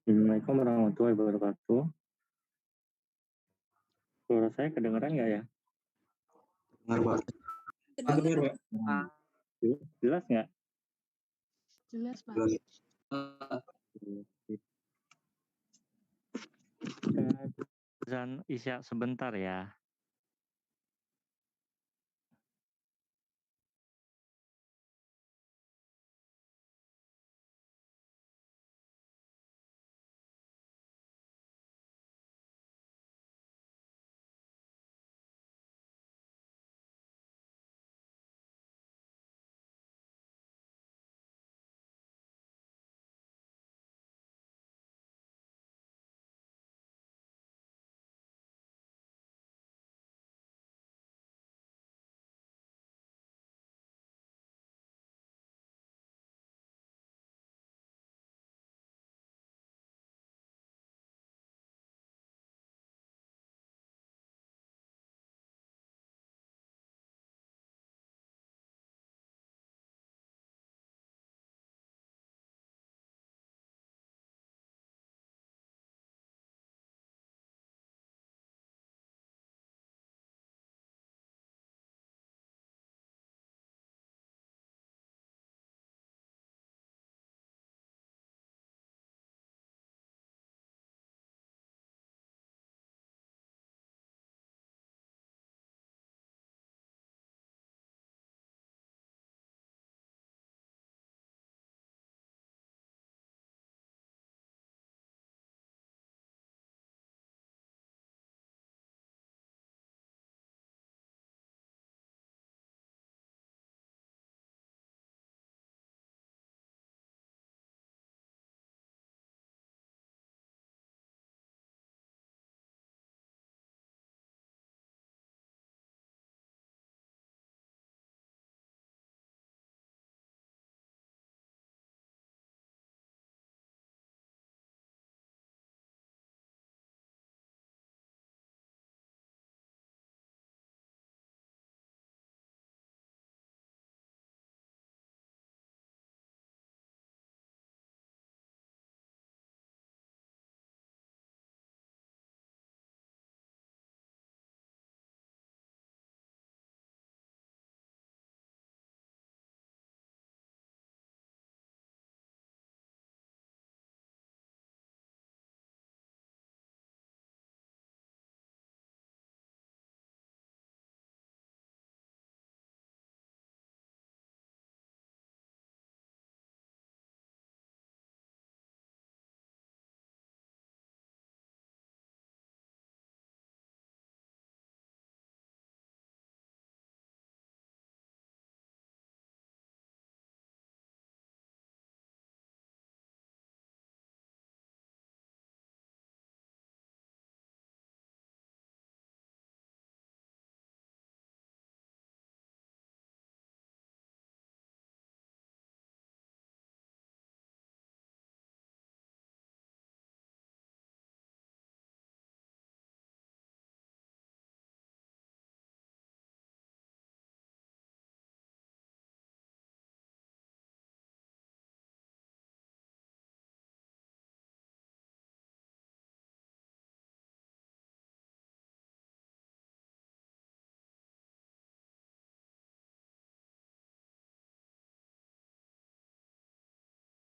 Assalamualaikum warahmatullahi wabarakatuh. Suara saya kedengeran nggak ya? Dengar, Pak. Kedengar. Jelas nggak? Jelas, Pak. Jelas. Azan Isya sebentar ya.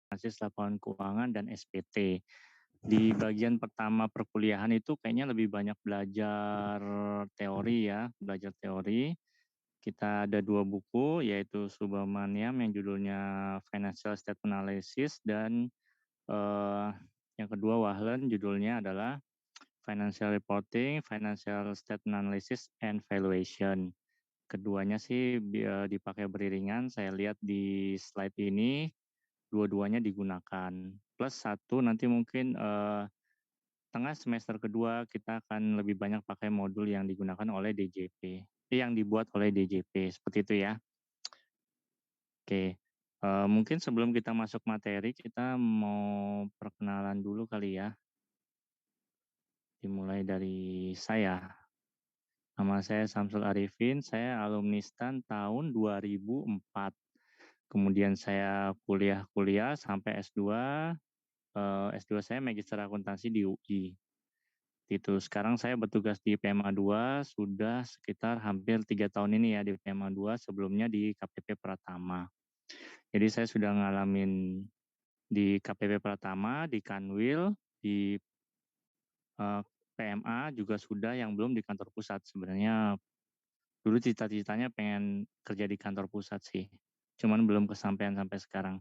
Analisis laporan keuangan dan SPT. Di bagian pertama perkuliahan itu kayaknya lebih banyak belajar teori ya, belajar teori. Kita ada 2 buku, yaitu Subramaniam yang judulnya Financial Statement Analysis dan yang kedua Wahlen judulnya adalah Financial Reporting, Financial Statement Analysis, and Valuation. Keduanya sih dipakai beriringan, saya lihat di slide ini, dua-duanya digunakan. Plus satu nanti mungkin tengah semester kedua kita akan lebih banyak pakai modul yang digunakan oleh DJP, yang dibuat oleh DJP, seperti itu ya. Oke, mungkin sebelum kita masuk materi, kita mau perkenalan dulu kali ya. Dimulai dari saya. Nama saya Samsul Arifin, saya alumni STAN tahun 2004. Kemudian saya kuliah sampai S2, S2 saya Magister Akuntansi di UI. Itu sekarang saya bertugas di PMA 2 sudah sekitar hampir 3 tahun ini ya di PMA 2, sebelumnya di KPP Pratama. Jadi saya sudah ngalamin di KPP Pratama, di Kanwil, di PMA juga sudah, yang belum di kantor pusat. Sebenarnya dulu cita-citanya pengen kerja di kantor pusat sih, cuman belum kesampaian sampai sekarang.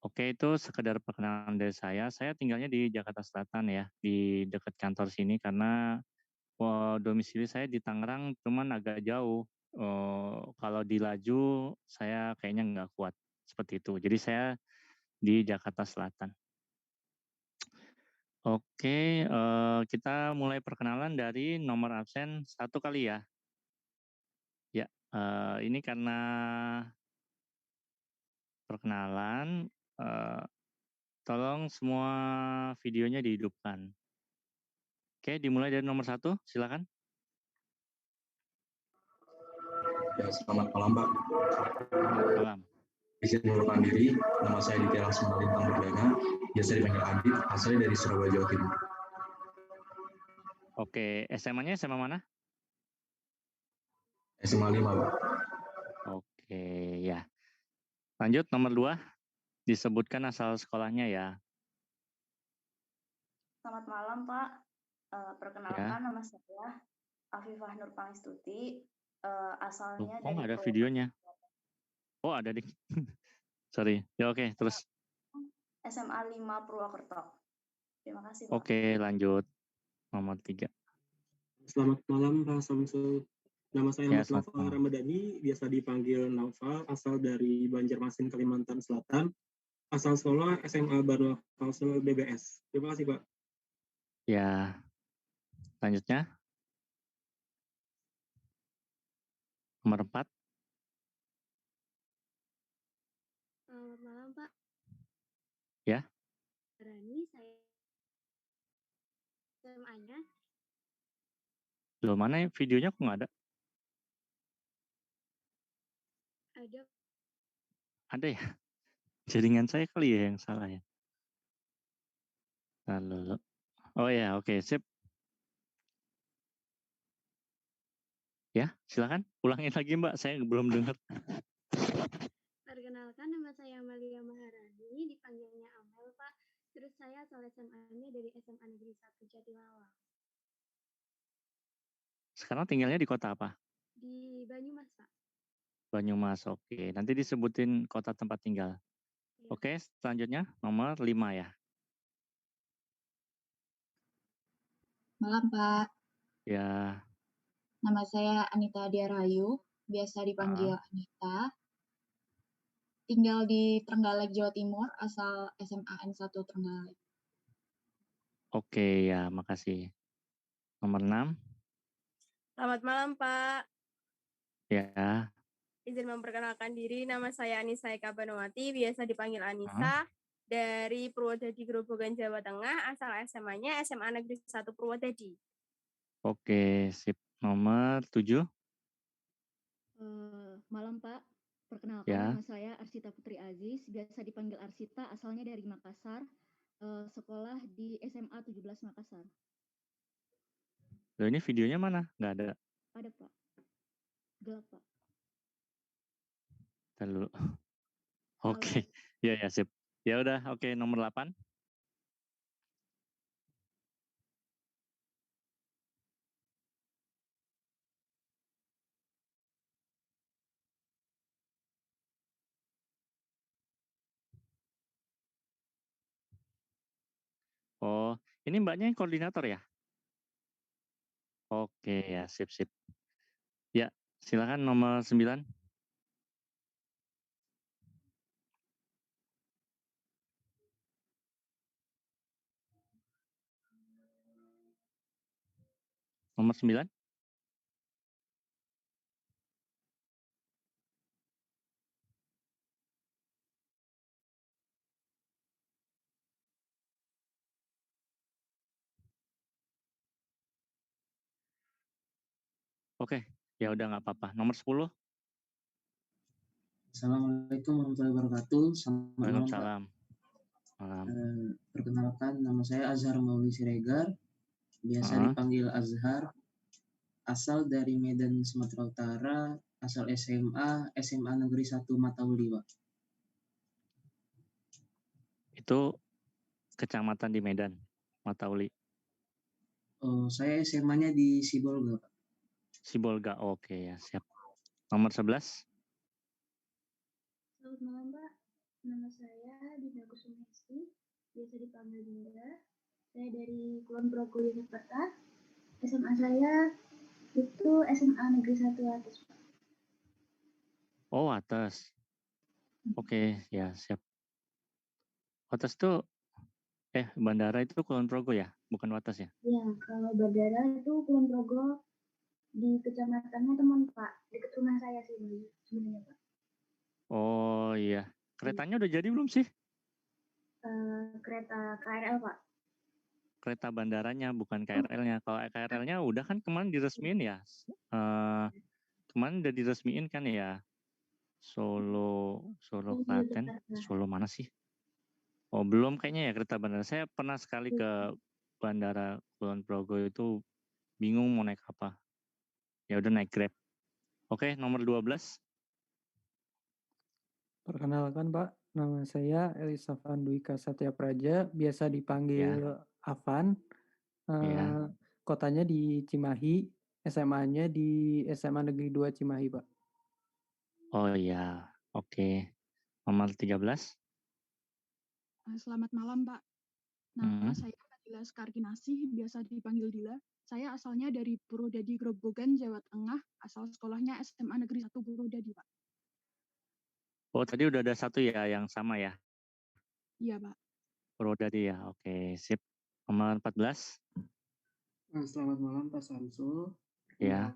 Oke, itu sekedar perkenalan dari saya. Saya tinggalnya di Jakarta Selatan ya, di dekat kantor sini karena domisili saya di Tangerang, cuman agak jauh. Kalau dilaju saya kayaknya nggak kuat seperti itu. Jadi saya di Jakarta Selatan. Oke, kita mulai perkenalan dari nomor absen 1 kali ya. Ya, ini karena perkenalan, tolong semua videonya dihidupkan. Oke, dimulai dari nomor 1, silakan. Ya, selamat malam, Pak. Malam. Izin mengundurkan diri, nama saya Ditya Laksmana Lintang Perdana, biasa dipanggil Adit, asalnya dari Surabaya, Jawa Timur. Oke, SMA-nya SMA mana? SMA 5, Pak. Oke, ya. Lanjut nomor 2, disebutkan asal sekolahnya ya. Selamat malam, Pak. Perkenalkan, Ya. nama saya Afifah Nur Pangestuti. Asalnya Kok dari nggak ada Purwokerto. videonya? Oh, ada di. Sorry. Ya oke, terus. SMA 5 Purwokerto. Terima kasih, Pak. Oke, lanjut. Nomor 3. Selamat malam, Pak Samsul. Nama saya Ya, Ahmad selamat Naufal malam. Ramadhani, biasa dipanggil Naufal, asal dari Banjarmasin, Kalimantan Selatan. Asal sekolah SMA Banu Kalsel BBS. Terima kasih, Pak. Ya, selanjutnya. Nomor 4. Selamat malam, Pak. Ya. Rani, saya SMA-nya. Loh, mana videonya kok nggak ada? Ada. Ada ya? Jaringan saya kali ya yang salah ya. Lalu. Oh ya, oke, sip. Ya, silakan. Ulangin lagi, Mbak. Saya belum dengar. Perkenalkan, nama saya Amalia Maharani, dipanggilnya Amel, Pak. Terus saya asal SMA-nya dari SMA Negeri 1 Jatilawang. Sekarang tinggalnya di kota apa? Di Banyumas, Pak. Banyumas, oke. Nanti disebutin kota tempat tinggal. Ya. Oke, selanjutnya nomor 5 ya. Malam, Pak. Ya. Nama saya Anita Diarayu, biasa dipanggil Anita. Tinggal di Trenggalek, Jawa Timur, asal SMA N1 Trenggalek. Oke, ya, makasih. Nomor 6. Selamat malam, Pak. Ya. Izin memperkenalkan diri, nama saya Anissa Eka Banowati, biasa dipanggil Anissa, dari Purwodadi, Grobogan, Jawa Tengah, asal SMA-nya SMA Negeri 1 Purwodadi. Oke, sip. Nomor 7. Malam, Pak. Perkenalkan, Ya. nama saya Arsita Putri Aziz, biasa dipanggil Arsita, asalnya dari Makassar, sekolah di SMA 17 Makassar. Loh, ini videonya mana? Nggak ada. Ada, Pak. Gelap, Pak. Ntar dulu. Oke, ya, ya, sip. Ya udah, oke, nomor 8. Oh, ini mbaknya yang koordinator ya? Oke, ya, sip, sip. Ya, silakan nomor 9. Nomor 9. Oke, ya udah nggak apa-apa. Nomor 10. Assalamualaikum warahmatullahi wabarakatuh. Selamat malam, Pak. Waalaikumsalam. Malam. Perkenalkan, nama saya Azhar Mauli Siregar, biasa dipanggil Azhar, asal dari Medan, Sumatera Utara, asal SMA Negeri 1 Matauli, Pak. Itu kecamatan di Medan, Matauli. Oh, saya SMA-nya di Sibolga, Pak. Sibolga, oke ya, siap. Nomor 11. Selamat malam, Pak. Nama saya Dinda Kusumesti, biasa dipanggil Dinda. Saya dari Kulon Progo, Yogyakarta. SMA saya itu SMA Negeri 1 Atas, Pak. Oh, Atas. Oke, ya, siap. Atas tuh, bandara itu Kulon Progo ya, bukan Watas ya? Ya, kalau bandara itu Kulon Progo, di kecamatannya teman, Pak. Dekat rumah saya sih, sebenarnya, Pak. Oh iya, keretanya udah jadi belum sih? Kereta KRL, Pak. Kereta bandaranya, bukan KRL-nya. Kalau KRL-nya udah kan kemarin diresmiin ya. Kemarin udah diresmiin kan ya. Solo Klaten, Solo mana sih? Oh belum kayaknya ya kereta bandara. Saya pernah sekali ke Bandara Kulon Progo itu bingung mau naik apa. Ya udah naik Grab. Oke, nomor 12. Perkenalkan Pak, nama saya Elisa Vanduika Satya Praja, biasa dipanggil Avan. Kotanya di Cimahi, SMA-nya di SMA Negeri 2 Cimahi, Pak. Oh iya, oke. Nomor 13. Selamat malam, Pak. Nama saya Fadila Skarkinasih, biasa dipanggil Dila. Saya asalnya dari Purwodadi Grobogan, Jawa Tengah. Asal sekolahnya SMA Negeri 1 Purwodadi, Pak. Oh, tadi udah ada satu ya yang sama ya? Iya, Pak. Purwodadi ya, oke, sip. Nomor 14. Selamat malam, Pak Samsul. Ya.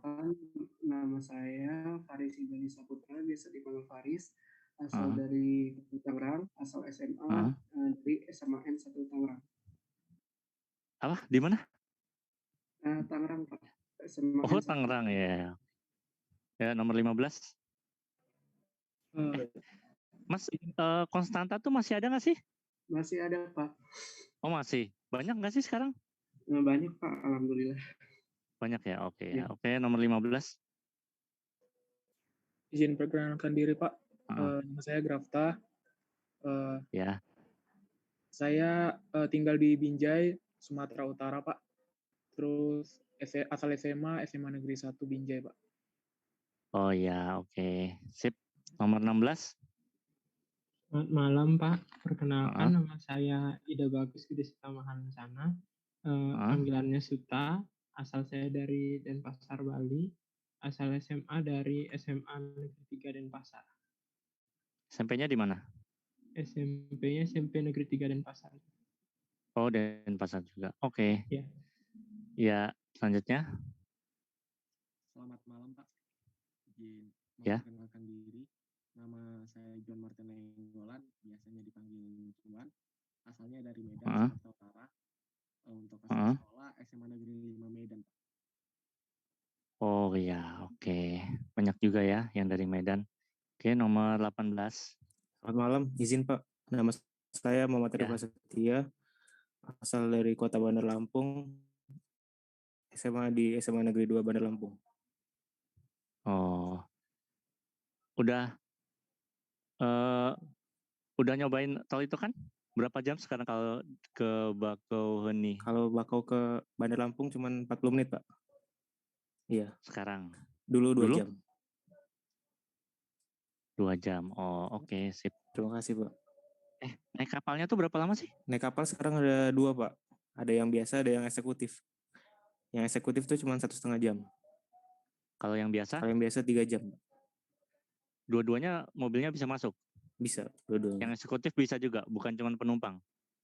Nama saya Faris Ibani Saputra, biasa dipanggil Faris. Asal dari Tangerang, asal SMA dari SMAN 1 Tangerang. Apa? Di mana? Tangerang, Pak. SMAN oh, Tangerang ya. Ya, nomor 15. Mas, Konstanta tuh masih ada nggak sih? Masih ada, Pak. Oh, masih. Banyak nggak sih sekarang? Banyak, Pak. Alhamdulillah. Banyak ya? Oke. Ya. Oke, nomor 15. Izin perkenalkan diri, Pak. Nama saya Grafta. Ya. Saya tinggal di Binjai, Sumatera Utara, Pak. Terus asal SMA Negeri 1 Binjai, Pak. Oh ya, oke. Sip. Nomor 16. Selamat malam, Pak. Perkenalkan, nama saya Ida Bagus Gudesita Mahansana. Panggilannya Suta. Asal saya dari Denpasar, Bali. Asal SMA dari SMA Negeri 3 Denpasar. SMP-nya di mana? SMP-nya SMP Negeri 3 Denpasar. Oh, Denpasar juga. Oke. Ya. Ya, selanjutnya. Selamat malam, Pak. Izin memperkenalkan diri. Nama saya John Martin Nenggolan, biasanya dipanggil Juan. Asalnya dari Medan, Sumatera Utara. Untuk asal sekolah SMA Negeri 5 Medan, Pak. Oh iya, oke. Banyak juga ya yang dari Medan. Oke, nomor 18. Selamat malam, izin Pak. Nama saya Muhammad Rifat Setia, asal dari Kota Bandar Lampung, SMA di SMA Negeri 2 Bandar Lampung. Oh, udah nyobain tol itu kan? Berapa jam sekarang kalau ke Bakauheni? Kalau Bakau ke Bandar Lampung cuma 40 menit, Pak. Iya. Sekarang? Dulu 2 jam. 2 jam. Oh, oke, sip. Terima kasih, Pak. Naik kapalnya tuh berapa lama sih? Naik kapal sekarang ada 2, Pak. Ada yang biasa, ada yang eksekutif. Yang eksekutif tuh cuma 1,5 jam. Kalau yang biasa? Kalau yang biasa 3 jam. Dua-duanya mobilnya bisa masuk? Bisa, dua-duanya. Yang eksekutif bisa juga, bukan cuma penumpang?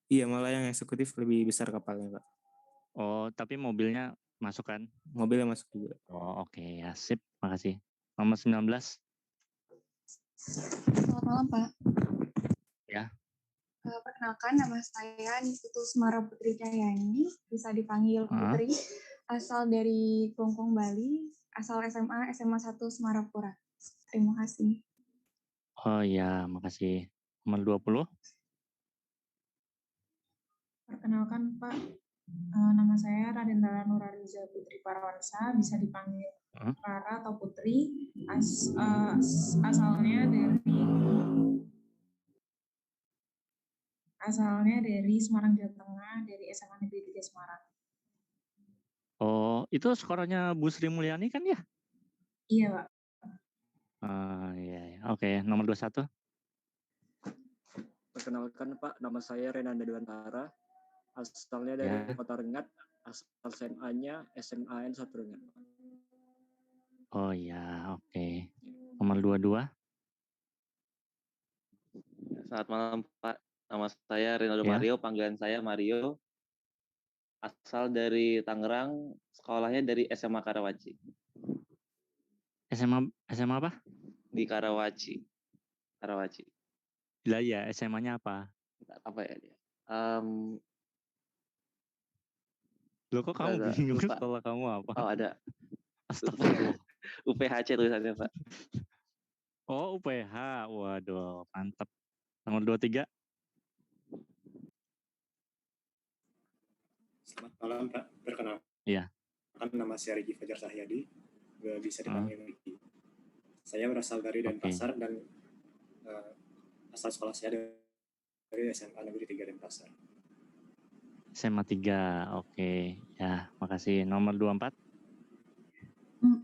Iya, malah yang eksekutif lebih besar kapalnya, Pak. Oh, tapi mobilnya masuk kan? Mobilnya masuk juga. Oh, oke. Ya, sip. Makasih. Nomor 19. Selamat malam, Pak. Ya. Perkenalkan, nama saya Niputu Semara Putri Cahyani, bisa dipanggil Putri, asal dari Klungkung, Bali, asal SMA 1 Semarapura. Terima kasih. Oh ya, makasih. Nomor 20. Perkenalkan Pak, nama saya Radendra Nuraliza Putri Parawansa, bisa dipanggil Rara atau Putri, asalnya dari Semarang, Jawa Tengah, dari SMA Negeri 3 Semarang. Oh, itu sekolahnya Bu Sri Mulyani kan ya? Iya, Pak. Iya. Oke, nomor 21. Perkenalkan Pak, nama saya Renanda Dewantara, asalnya dari Kota Rengat, asal SMA-nya SMAN 1 Rengat. Oh ya, oke. Nomor 22. Selamat malam Pak, nama saya Rinaldo Mario, panggilan saya Mario, asal dari Tangerang, sekolahnya dari SMA Karawaci. SMA apa? Di Karawaci. Lah ya, SMA-nya apa? Apa ya dia? Loh kok kamu bingung sekolah kamu apa? Oh ada. Astagfirullah. UPHC tulisannya Pak. Oh UPH, waduh mantap. Nomor 23. Selamat malam Pak, perkenalkan. Iya. Nama saya Riki Fajar Sahyadi, bisa dipanggil Riki. Saya berasal dari Denpasar dan asal sekolah saya dari SMA Negeri 3 Denpasar. SMA 3, oke. Ya, makasih. Nomor 24.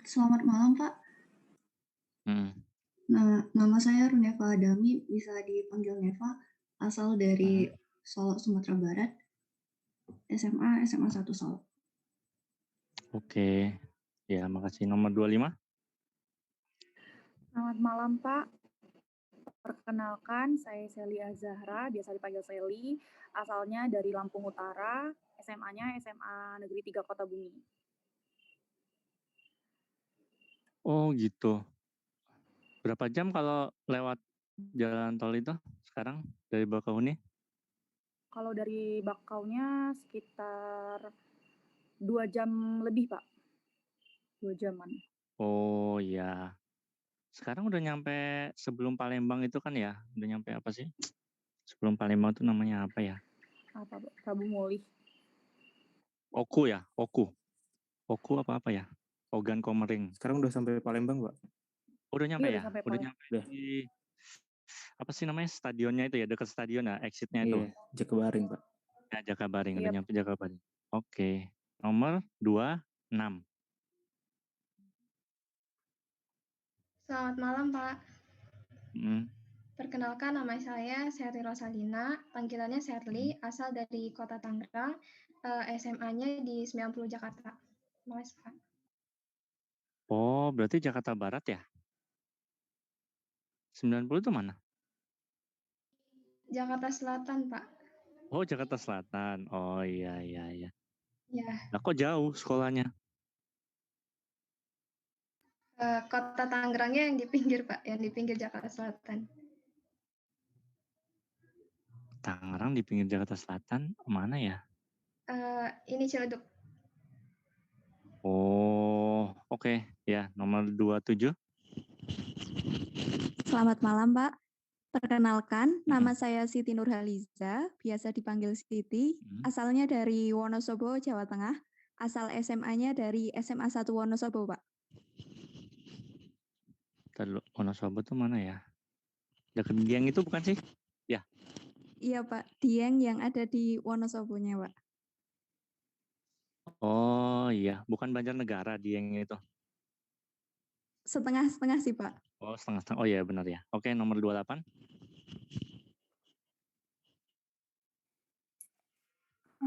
Selamat malam Pak. Nama saya Runeva Adami, bisa dipanggil Neva, asal dari Solo, Sumatera Barat. SMA 1 Solo. Oke. Ya, makasih. Nomor 25. Selamat malam Pak. Perkenalkan, saya Seli Azahra, biasa dipanggil Seli, asalnya dari Lampung Utara, SMA-nya SMA Negeri 3 Kota Bumi. Oh gitu. Berapa jam kalau lewat jalan tol itu sekarang dari Bakauheni? Kalau dari Bakaunya sekitar 2 jam lebih Pak. 2 jaman. Oh ya. Sekarang udah nyampe sebelum Palembang itu kan ya? Udah nyampe apa sih? Sebelum Palembang itu namanya apa ya? Apa Pak? Prabu Mulih. Oku ya? Oku apa ya? Ogan Komering. Sekarang udah sampai Palembang, Pak. Udah nyampe ya? Udah nyampe di apa sih namanya stadionnya itu ya, dekat stadion ya, exitnya itu. Jakabaring Pak. Ya Jakabaring, udah nyampe Jakabaring. Oke. Nomor 26. Selamat malam Pak. Perkenalkan nama saya Serli Rosalina, panggilannya Serli, asal dari Kota Tangerang, SMA-nya di 90 Jakarta. Mas Pak. Oh, berarti Jakarta Barat ya? 90 itu mana? Jakarta Selatan, Pak. Oh, Jakarta Selatan. Oh iya. Ya. Nah, kok jauh sekolahnya? Kota Tangerangnya yang di pinggir, Pak, yang di pinggir Jakarta Selatan. Tangerang di pinggir Jakarta Selatan, mana ya? Ini Ciledug. Oh, oke. Ya, nomor 27. Selamat malam, Pak. Perkenalkan, nama saya Siti Nurhaliza, biasa dipanggil Siti, asalnya dari Wonosobo, Jawa Tengah, asal SMA-nya dari SMA 1 Wonosobo, Pak. Wonosobo itu mana ya? Dekat Dieng itu bukan sih? Ya. Iya, Pak. Dieng yang ada di Wonosobonya, Pak. Oh iya, bukan Banjarnegara Dieng itu. Setengah-setengah sih, Pak. Oh, setengah-setengah. Oh iya, benar ya. Oke, nomor 28.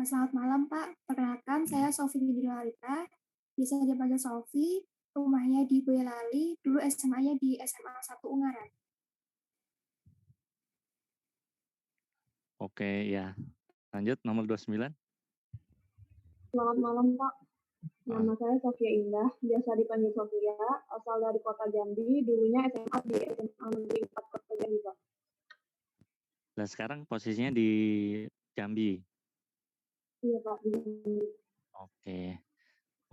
Selamat malam, Pak. Perkenalkan, saya Sofi Widilarita. Bisa dipanggil Sofi. Rumahnya di Boyolali. Dulu SMA-nya di SMA 1 Ungaran. Oke, ya. Lanjut, nomor 29. Selamat malam, Pak. Nama saya Sofia Indah, biasa dipanggil Sofia, asal dari Kota Jambi, dulunya SMA di SMA Negeri 4 Kota Jambi, Pak. Nah, sekarang posisinya di Jambi. Iya, Pak. Oke.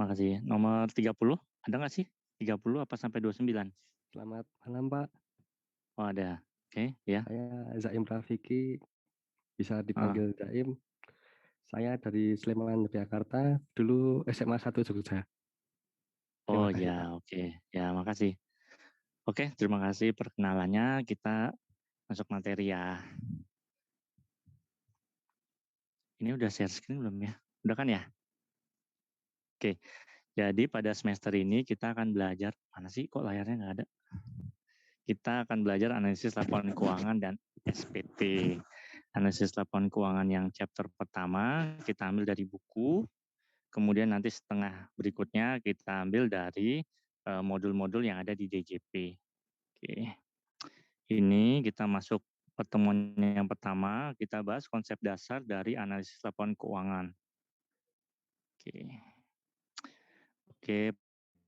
Makasih. Nomor 30, ada nggak sih? 30 apa sampai 29? Selamat malam, Pak. Oh, ada. Oke, ya. Saya Zaim Rafiki, bisa dipanggil Zaim. Saya dari Sleman, Yogyakarta, dulu SMA 1 Jogja. Terima Oh kasih, Pak. ya, oke. Ya, makasih. Oke, terima kasih perkenalannya. Kita masuk materi ya. Ini udah share screen belum ya? Udah kan ya? Oke, jadi pada semester ini kita akan belajar, mana sih kok layarnya nggak ada? Kita akan belajar analisis laporan keuangan dan SPT. Analisis laporan keuangan yang chapter pertama kita ambil dari buku, kemudian nanti setengah berikutnya kita ambil dari modul-modul yang ada di DJP. Oke. Ini kita masuk pertemuan yang pertama, kita bahas konsep dasar dari analisis laporan keuangan. Oke,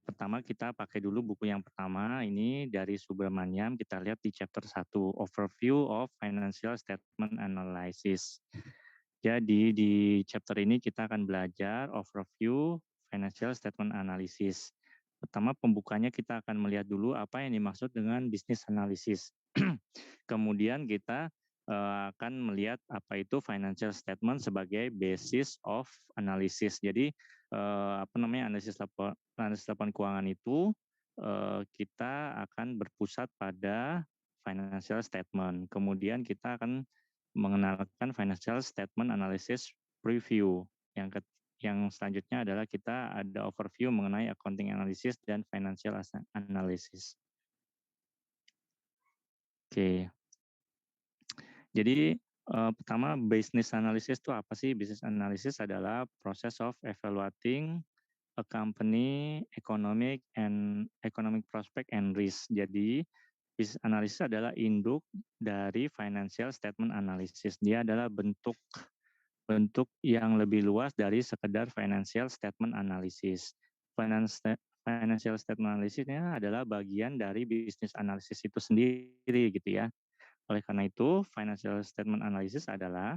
pertama kita pakai dulu buku yang pertama, ini dari Subramaniam, kita lihat di chapter 1, Overview of Financial Statement Analysis. Jadi di chapter ini kita akan belajar overview financial statement analysis. Pertama pembukanya kita akan melihat dulu apa yang dimaksud dengan business analysis. Kemudian kita akan melihat apa itu financial statement sebagai basis of analysis. Jadi analisis laporan keuangan itu kita akan berpusat pada financial statement. Kemudian kita akan mengenalkan financial statement analysis preview. Yang selanjutnya adalah kita ada overview mengenai accounting analysis dan financial analysis. Oke. Jadi pertama business analysis itu apa sih? Business analysis adalah process of evaluating a company economic prospect and risk. Jadi business analysis adalah induk dari financial statement analysis. Dia adalah bentuk yang lebih luas dari sekedar financial statement analysis. Financial statement analysisnya adalah bagian dari business analysis itu sendiri gitu ya. Oleh karena itu, financial statement analysis adalah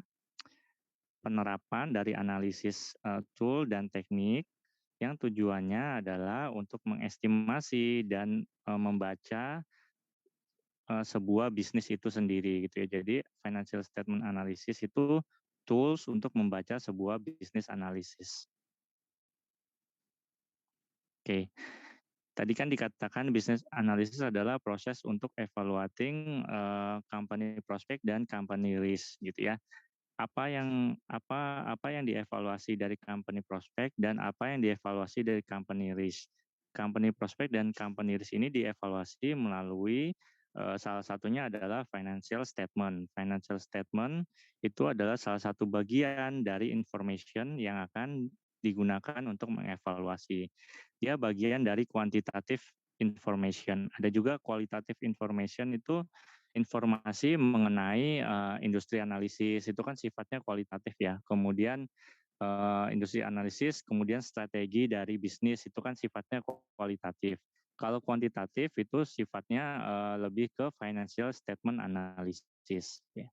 penerapan dari analisis tool dan teknik yang tujuannya adalah untuk mengestimasi dan membaca sebuah bisnis itu sendiri gitu ya. Jadi financial statement analysis itu tools untuk membaca sebuah bisnis analisis. Oke. Tadi kan dikatakan business analysis adalah proses untuk evaluating company prospect dan company risk gitu ya. Apa yang dievaluasi dari company prospect dan apa yang dievaluasi dari company risk. Company prospect dan company risk ini dievaluasi melalui salah satunya adalah financial statement. Financial statement itu adalah salah satu bagian dari information yang akan digunakan untuk mengevaluasi. Dia bagian dari quantitative information. Ada juga qualitative information, itu informasi mengenai industri analisis, itu kan sifatnya kualitatif ya. Kemudian industri analisis, kemudian strategi dari bisnis, itu kan sifatnya kualitatif. Kalau kuantitatif itu sifatnya lebih ke financial statement analysis. Ya.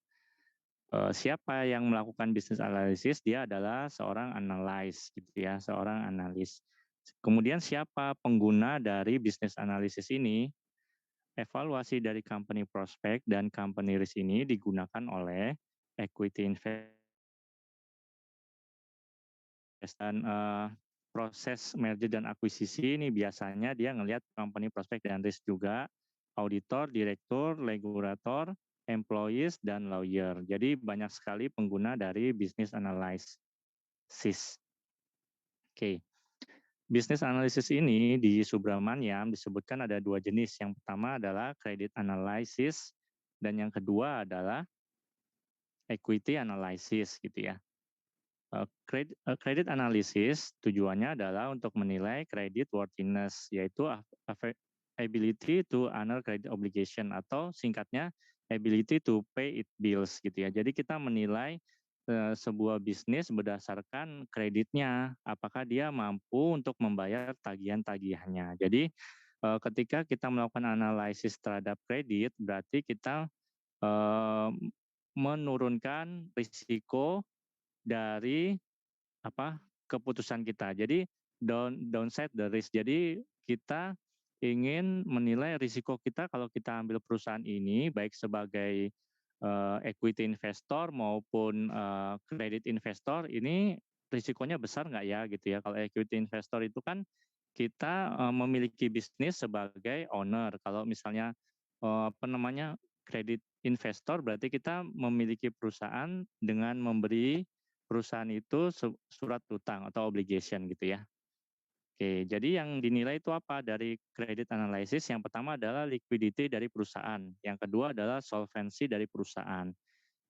Siapa yang melakukan business analysis? Dia adalah seorang analis, gitu ya, seorang analis. Kemudian siapa pengguna dari business analysis ini? Evaluasi dari company prospect dan company risk ini digunakan oleh equity investor dan proses merger dan akuisisi ini biasanya dia ngelihat company prospect dan risk juga, auditor, direktur, regulator, employees, dan lawyer. Jadi banyak sekali pengguna dari business analysis. Oke. Business analysis ini di Subramaniam disebutkan ada dua jenis. Yang pertama adalah credit analysis dan yang kedua adalah equity analysis gitu ya. Credit analysis tujuannya adalah untuk menilai credit worthiness, yaitu ability to honor credit obligation atau singkatnya ability to pay its bills gitu ya. Jadi kita menilai sebuah bisnis berdasarkan kreditnya, apakah dia mampu untuk membayar tagihan-tagihannya. Jadi ketika kita melakukan analisis terhadap kredit, berarti kita menurunkan risiko dari keputusan kita. Jadi downside the risk. Jadi kita ingin menilai risiko kita kalau kita ambil perusahaan ini baik sebagai equity investor maupun kredit investor ini risikonya besar nggak ya gitu ya. Kalau equity investor itu kan kita memiliki bisnis sebagai owner. Kalau misalnya kredit investor berarti kita memiliki perusahaan dengan memberi perusahaan itu surat utang atau obligation gitu ya. Oke, jadi yang dinilai itu apa dari credit analysis? Yang pertama adalah liquidity dari perusahaan, yang kedua adalah solvency dari perusahaan.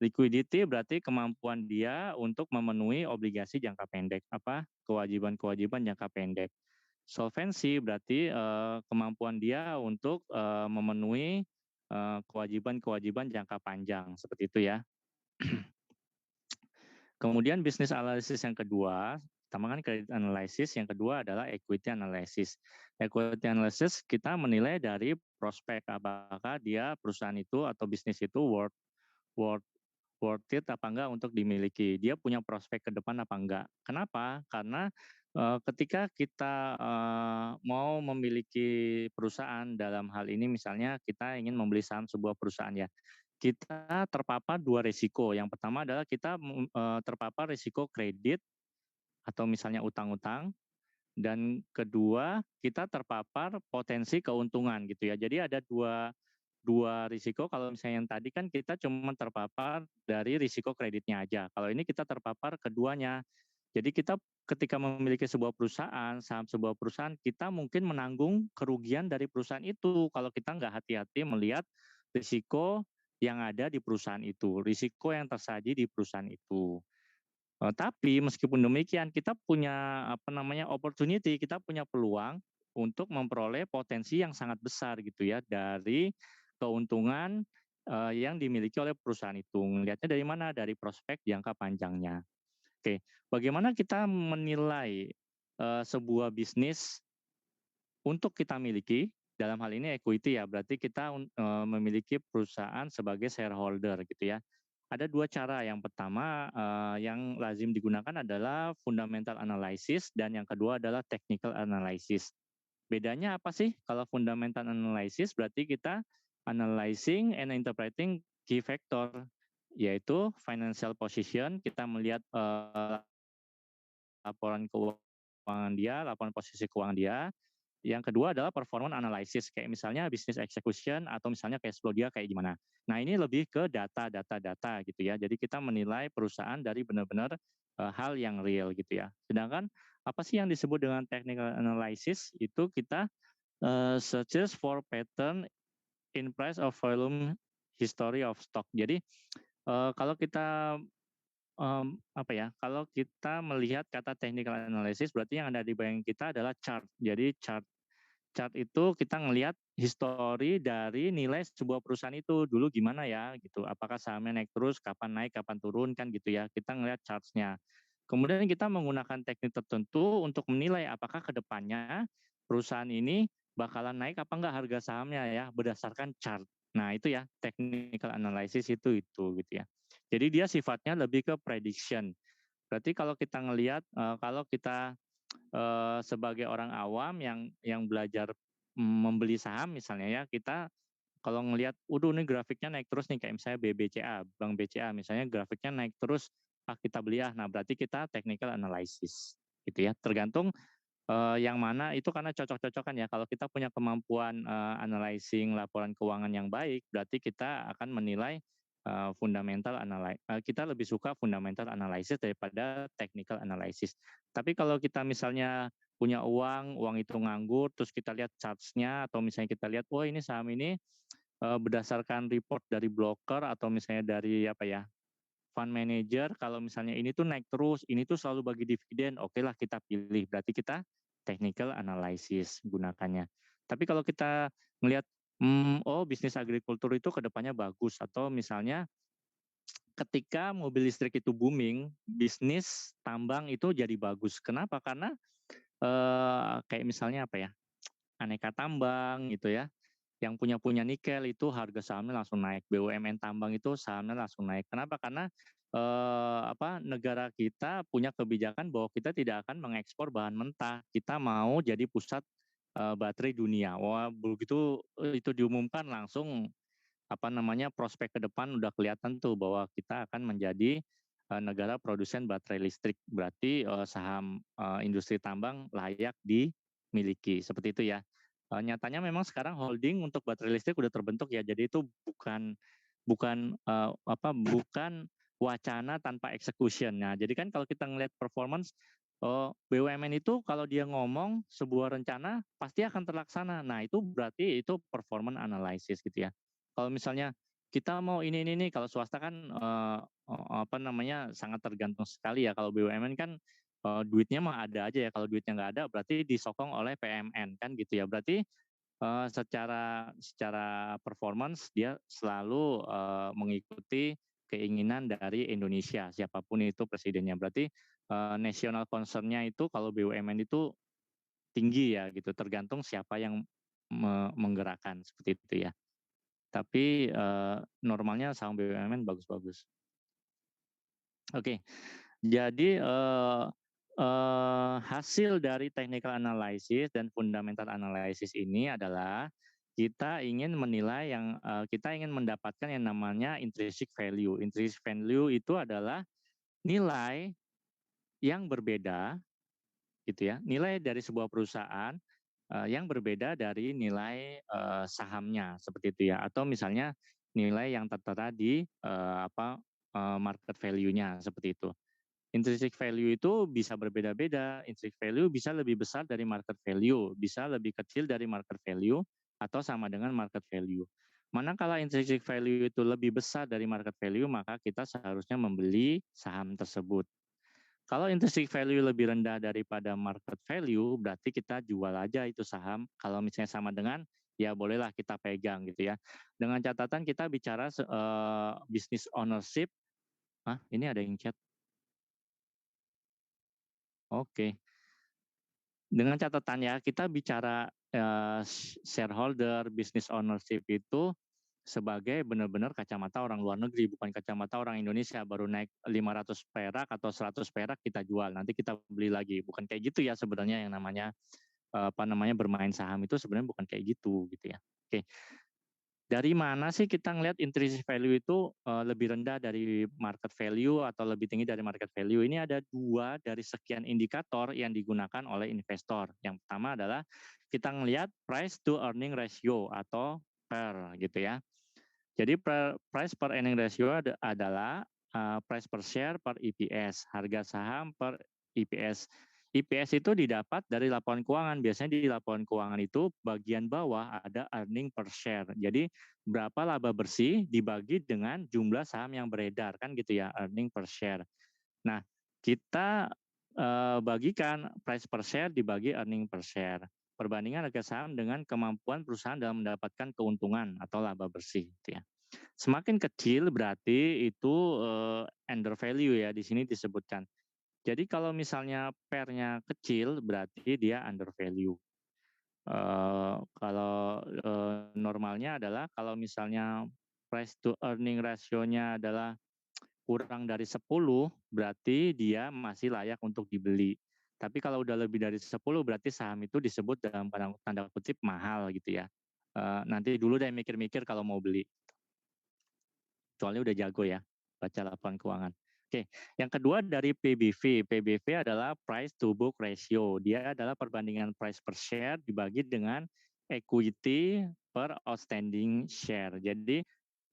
Liquidity berarti kemampuan dia untuk memenuhi obligasi jangka pendek, kewajiban-kewajiban jangka pendek. Solvency berarti kemampuan dia untuk memenuhi kewajiban-kewajiban jangka panjang, seperti itu ya. Kemudian bisnis analisis yang kedua, pertama kan credit analysis, yang kedua adalah equity analysis. Equity analysis kita menilai dari prospek, apakah dia perusahaan itu atau bisnis itu worth it apa enggak untuk dimiliki. Dia punya prospek ke depan apa enggak. Kenapa? Karena ketika kita mau memiliki perusahaan, dalam hal ini misalnya kita ingin membeli saham sebuah perusahaan ya, kita terpapar dua risiko. Yang pertama adalah kita terpapar risiko kredit atau misalnya utang-utang, dan kedua kita terpapar potensi keuntungan gitu ya. Jadi ada dua risiko. Kalau misalnya yang tadi kan kita cuma terpapar dari risiko kreditnya aja. Kalau ini kita terpapar keduanya. Jadi kita ketika memiliki sebuah perusahaan, saham sebuah perusahaan, kita mungkin menanggung kerugian dari perusahaan itu kalau kita nggak hati-hati melihat risiko yang ada di perusahaan itu, risiko yang tersaji di perusahaan itu. Tapi meskipun demikian kita punya opportunity, kita punya peluang untuk memperoleh potensi yang sangat besar gitu ya dari keuntungan yang dimiliki oleh perusahaan itu. Melihatnya dari mana? Dari prospek jangka panjangnya. Oke, bagaimana kita menilai sebuah bisnis untuk kita miliki? Dalam hal ini equity ya, berarti kita memiliki perusahaan sebagai shareholder gitu ya. Ada dua cara. Yang pertama yang lazim digunakan adalah fundamental analysis dan yang kedua adalah technical analysis. Bedanya apa sih? Kalau fundamental analysis berarti kita analyzing and interpreting key factor, yaitu financial position, kita melihat laporan keuangan dia, laporan posisi keuangan dia. Yang kedua adalah performance analysis, kayak misalnya business execution atau misalnya cash flow dia kayak gimana. Nah ini lebih ke data gitu ya. Jadi kita menilai perusahaan dari benar-benar hal yang real gitu ya. Sedangkan apa sih yang disebut dengan technical analysis? Itu kita searches for pattern in price of volume history of stock. Jadi kalau kita kalau kita melihat kata technical analysis berarti yang ada di bayangan kita adalah chart. Jadi chart itu kita ngelihat histori dari nilai sebuah perusahaan itu dulu gimana ya gitu. Apakah sahamnya naik terus, kapan naik, kapan turun kan gitu ya. Kita ngelihat charts-nya. Kemudian kita menggunakan teknik tertentu untuk menilai apakah ke depannya perusahaan ini bakalan naik apa enggak harga sahamnya ya berdasarkan chart. Nah, itu ya technical analysis itu gitu ya. Jadi dia sifatnya lebih ke prediction. Berarti kalau kita ngelihat kalau kita sebagai orang awam yang belajar membeli saham misalnya ya, kita kalau ngelihat ini grafiknya naik terus nih kayak misalnya Bank BCA misalnya grafiknya naik terus, kita beli ya. Nah, berarti kita technical analysis gitu ya. Tergantung yang mana itu karena cocok-cocokan ya. Kalau kita punya kemampuan analyzing laporan keuangan yang baik, berarti kita akan menilai fundamental analysis. Kita lebih suka fundamental analysis daripada technical analysis. Tapi kalau kita misalnya punya uang itu nganggur, terus kita lihat charts-nya atau misalnya kita lihat, ini saham ini berdasarkan report dari broker atau misalnya dari fund manager, kalau misalnya ini tuh naik terus, ini tuh selalu bagi dividen, oke lah kita pilih. Berarti kita technical analysis gunakannya. Tapi kalau kita melihat, bisnis agrikultur itu kedepannya bagus, atau misalnya ketika mobil listrik itu booming, bisnis tambang itu jadi bagus. Kenapa? Karena kayak misalnya aneka tambang gitu ya. Yang punya nikel itu harga sahamnya langsung naik. BUMN tambang itu sahamnya langsung naik. Kenapa? Karena negara kita punya kebijakan bahwa kita tidak akan mengekspor bahan mentah. Kita mau jadi pusat baterai dunia. Wah, begitu itu diumumkan langsung prospek ke depan udah kelihatan tuh bahwa kita akan menjadi negara produsen baterai listrik. Berarti saham industri tambang layak dimiliki. Seperti itu ya. Nyatanya memang sekarang holding untuk baterai listrik udah terbentuk ya. Jadi itu bukan wacana tanpa execution. Nah, jadi kan kalau kita ngelihat performance BUMN itu kalau dia ngomong sebuah rencana pasti akan terlaksana. Nah, itu berarti itu performance analysis gitu ya. Kalau misalnya kita mau ini kalau swasta kan sangat tergantung sekali ya. Kalau BUMN kan duitnya mah ada aja ya. Kalau duitnya nggak ada berarti disokong oleh PMN kan gitu ya. Berarti secara performance dia selalu mengikuti keinginan dari Indonesia, siapapun itu presidennya. Berarti national concern-nya itu kalau BUMN itu tinggi ya gitu, tergantung siapa yang menggerakkan seperti itu ya. Tapi normalnya saham BUMN bagus-bagus. Oke, jadi hasil dari technical analysis dan fundamental analysis ini adalah kita ingin menilai kita ingin mendapatkan yang namanya intrinsic value. Intrinsic value itu adalah nilai yang berbeda, gitu ya. Nilai dari sebuah perusahaan yang berbeda dari nilai sahamnya, seperti itu ya. Atau misalnya nilai yang tertera di market value-nya, seperti itu. Intrinsic value itu bisa berbeda-beda. Intrinsic value bisa lebih besar dari market value, bisa lebih kecil dari market value, atau sama dengan market value. Manakala intrinsic value itu lebih besar dari market value, maka kita seharusnya membeli saham tersebut. Kalau intrinsic value lebih rendah daripada market value, berarti kita jual aja itu saham. Kalau misalnya sama dengan, ya bolehlah kita pegang gitu ya. Dengan catatan kita bicara business ownership. Ini ada yang chat. Oke. Dengan catatan ya, kita bicara shareholder, business ownership itu sebagai benar-benar kacamata orang luar negeri, bukan kacamata orang Indonesia. Baru naik 500 perak atau 100 perak kita jual, nanti kita beli lagi. Bukan kayak gitu ya sebenarnya yang namanya bermain saham itu sebenarnya bukan kayak gitu ya. Oke. Dari mana sih kita ngelihat intrinsic value itu lebih rendah dari market value atau lebih tinggi dari market value? Ini ada 2 dari sekian indikator yang digunakan oleh investor. Yang pertama adalah kita ngelihat price to earning ratio atau PER gitu ya. Jadi price per earning ratio adalah price per share per EPS, harga saham per EPS. EPS itu didapat dari laporan keuangan. Biasanya di laporan keuangan itu bagian bawah ada earning per share. Jadi berapa laba bersih dibagi dengan jumlah saham yang beredar kan gitu ya, earning per share. Nah, kita bagikan price per share dibagi earning per share. Perbandingan harga saham dengan kemampuan perusahaan dalam mendapatkan keuntungan atau laba bersih gitu ya. Semakin kecil berarti itu under value ya, di sini disebutkan. Jadi kalau misalnya PER-nya kecil berarti dia under value. Kalau normalnya adalah kalau misalnya price to earning ratio-nya adalah kurang dari 10 berarti dia masih layak untuk dibeli. Tapi kalau udah lebih dari 10 berarti saham itu disebut dalam tanda kutip mahal gitu ya. Nanti dulu deh mikir-mikir kalau mau beli. Soalnya udah jago ya baca laporan keuangan. Oke, yang kedua dari PBV. PBV adalah price to book ratio. Dia adalah perbandingan price per share dibagi dengan equity per outstanding share. Jadi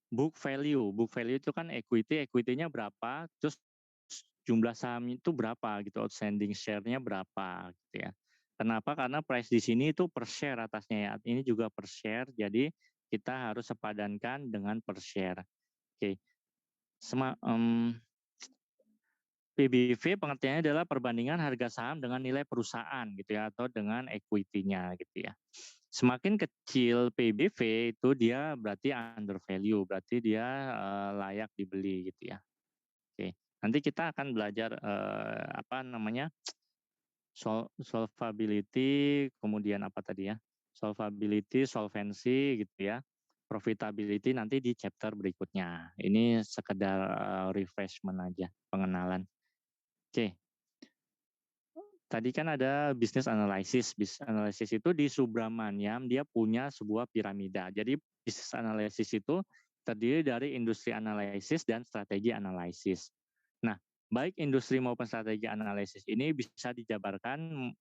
book value itu kan equity-nya berapa, terus jumlah saham itu berapa gitu, outstanding share-nya berapa gitu ya. Kenapa? Karena price di sini itu per share atasnya ya. Ini juga per share, jadi kita harus sepadankan dengan per share. Oke. PBV pengertiannya adalah perbandingan harga saham dengan nilai perusahaan gitu ya, atau dengan equity-nya gitu ya. Semakin kecil PBV itu dia berarti under value, berarti dia layak dibeli gitu ya. Oke, nanti kita akan belajar solvability, kemudian apa tadi ya? Solvability, solvency gitu ya. Profitability nanti di chapter berikutnya. Ini sekedar refreshment aja, pengenalan. Oke. Tadi kan ada business analysis. Business analysis itu di Subramaniam dia punya sebuah piramida. Jadi business analysis itu terdiri dari industri analisis dan strategi analisis. Nah, baik industri maupun strategi analisis ini bisa dijabarkan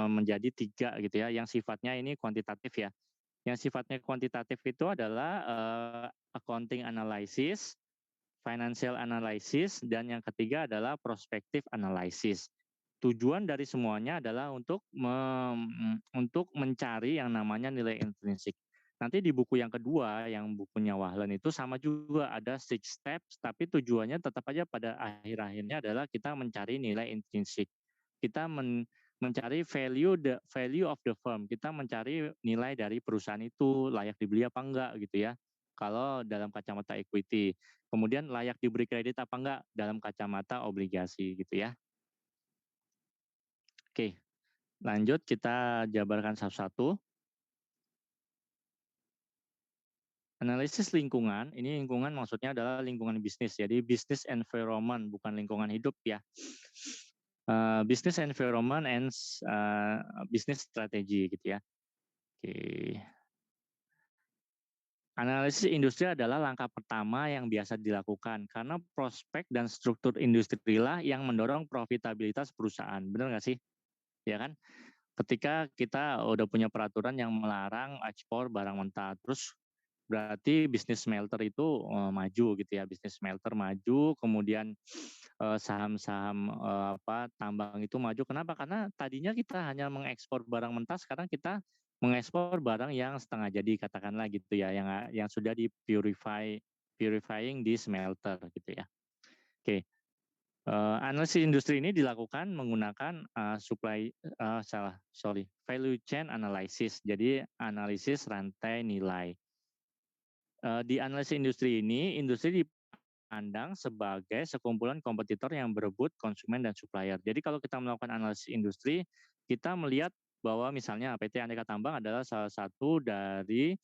menjadi 3 gitu ya, yang sifatnya ini kuantitatif ya. Yang sifatnya kuantitatif itu adalah accounting analysis, financial analysis, dan yang ketiga adalah prospective analysis. Tujuan dari semuanya adalah untuk mencari yang namanya nilai intrinsik. Nanti di buku yang kedua, yang bukunya Wahlen itu sama juga ada 6 steps, tapi tujuannya tetap aja pada akhir-akhirnya adalah kita mencari nilai intrinsik. Kita mencari value of the firm. Kita mencari nilai dari perusahaan itu layak dibeli apa enggak gitu ya. Kalau dalam kacamata equity. Kemudian layak diberi kredit apa enggak dalam kacamata obligasi gitu ya. Oke, lanjut kita jabarkan satu-satu. Analisis lingkungan, ini lingkungan maksudnya adalah lingkungan bisnis, jadi business environment, bukan lingkungan hidup ya. Business environment and business strategy gitu ya. Oke. Analisis industri adalah langkah pertama yang biasa dilakukan karena prospek dan struktur industri lah yang mendorong profitabilitas perusahaan. Benar nggak sih? Ya kan? Ketika kita udah punya peraturan yang melarang ekspor barang mentah, terus berarti bisnis smelter itu maju gitu ya, bisnis smelter maju, kemudian saham-saham tambang itu maju. Kenapa? Karena tadinya kita hanya mengekspor barang mentah, sekarang kita mengekspor barang yang setengah jadi katakanlah gitu ya, yang sudah di purifying di smelter gitu ya. Oke. Analisis industri ini dilakukan menggunakan value chain analysis. Jadi analisis rantai nilai. Di analisis industri ini, industri dipandang sebagai sekumpulan kompetitor yang berebut konsumen dan supplier. Jadi kalau kita melakukan analisis industri, kita melihat bahwa misalnya PT Aneka Tambang adalah salah satu dari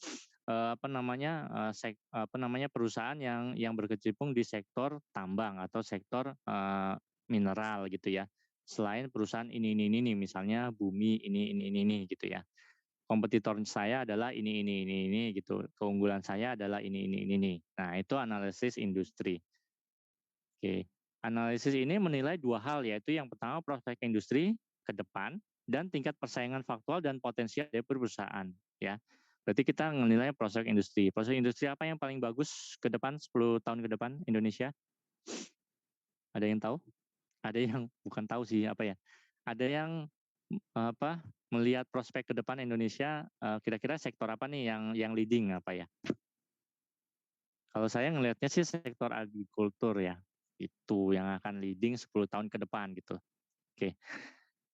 perusahaan yang berkecimpung di sektor tambang atau sektor mineral gitu ya. Selain perusahaan ini misalnya Bumi ini gitu ya. Kompetitor saya adalah ini gitu. Keunggulan saya adalah ini. Nah, itu analisis industri. Oke. Analisis ini menilai 2 hal, yaitu yang pertama prospek industri ke depan dan tingkat persaingan faktual dan potensial dari perusahaan ya. Berarti kita menilai prospek industri. Prospek industri apa yang paling bagus ke depan 10 tahun ke depan Indonesia? Ada yang tahu? Ada yang bukan tahu sih apa ya. Ada yang melihat prospek ke depan Indonesia, kira-kira sektor apa nih yang leading apa ya? Kalau saya ngelihatnya sih sektor agrikultur ya, itu yang akan leading 10 tahun ke depan gitu. Oke.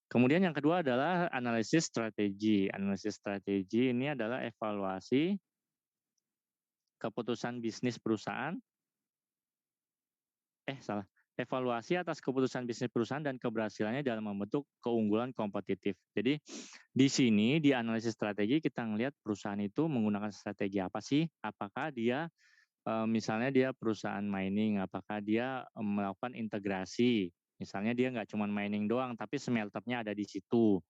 Kemudian yang kedua adalah analisis strategi. Analisis strategi ini adalah evaluasi keputusan bisnis perusahaan. Evaluasi atas keputusan bisnis perusahaan dan keberhasilannya dalam membentuk keunggulan kompetitif. Jadi di sini di analisis strategi kita ngelihat perusahaan itu menggunakan strategi apa sih? Apakah dia misalnya dia perusahaan mining, apakah dia melakukan integrasi? Misalnya dia nggak cuma mining doang, tapi smelternya ada di situ.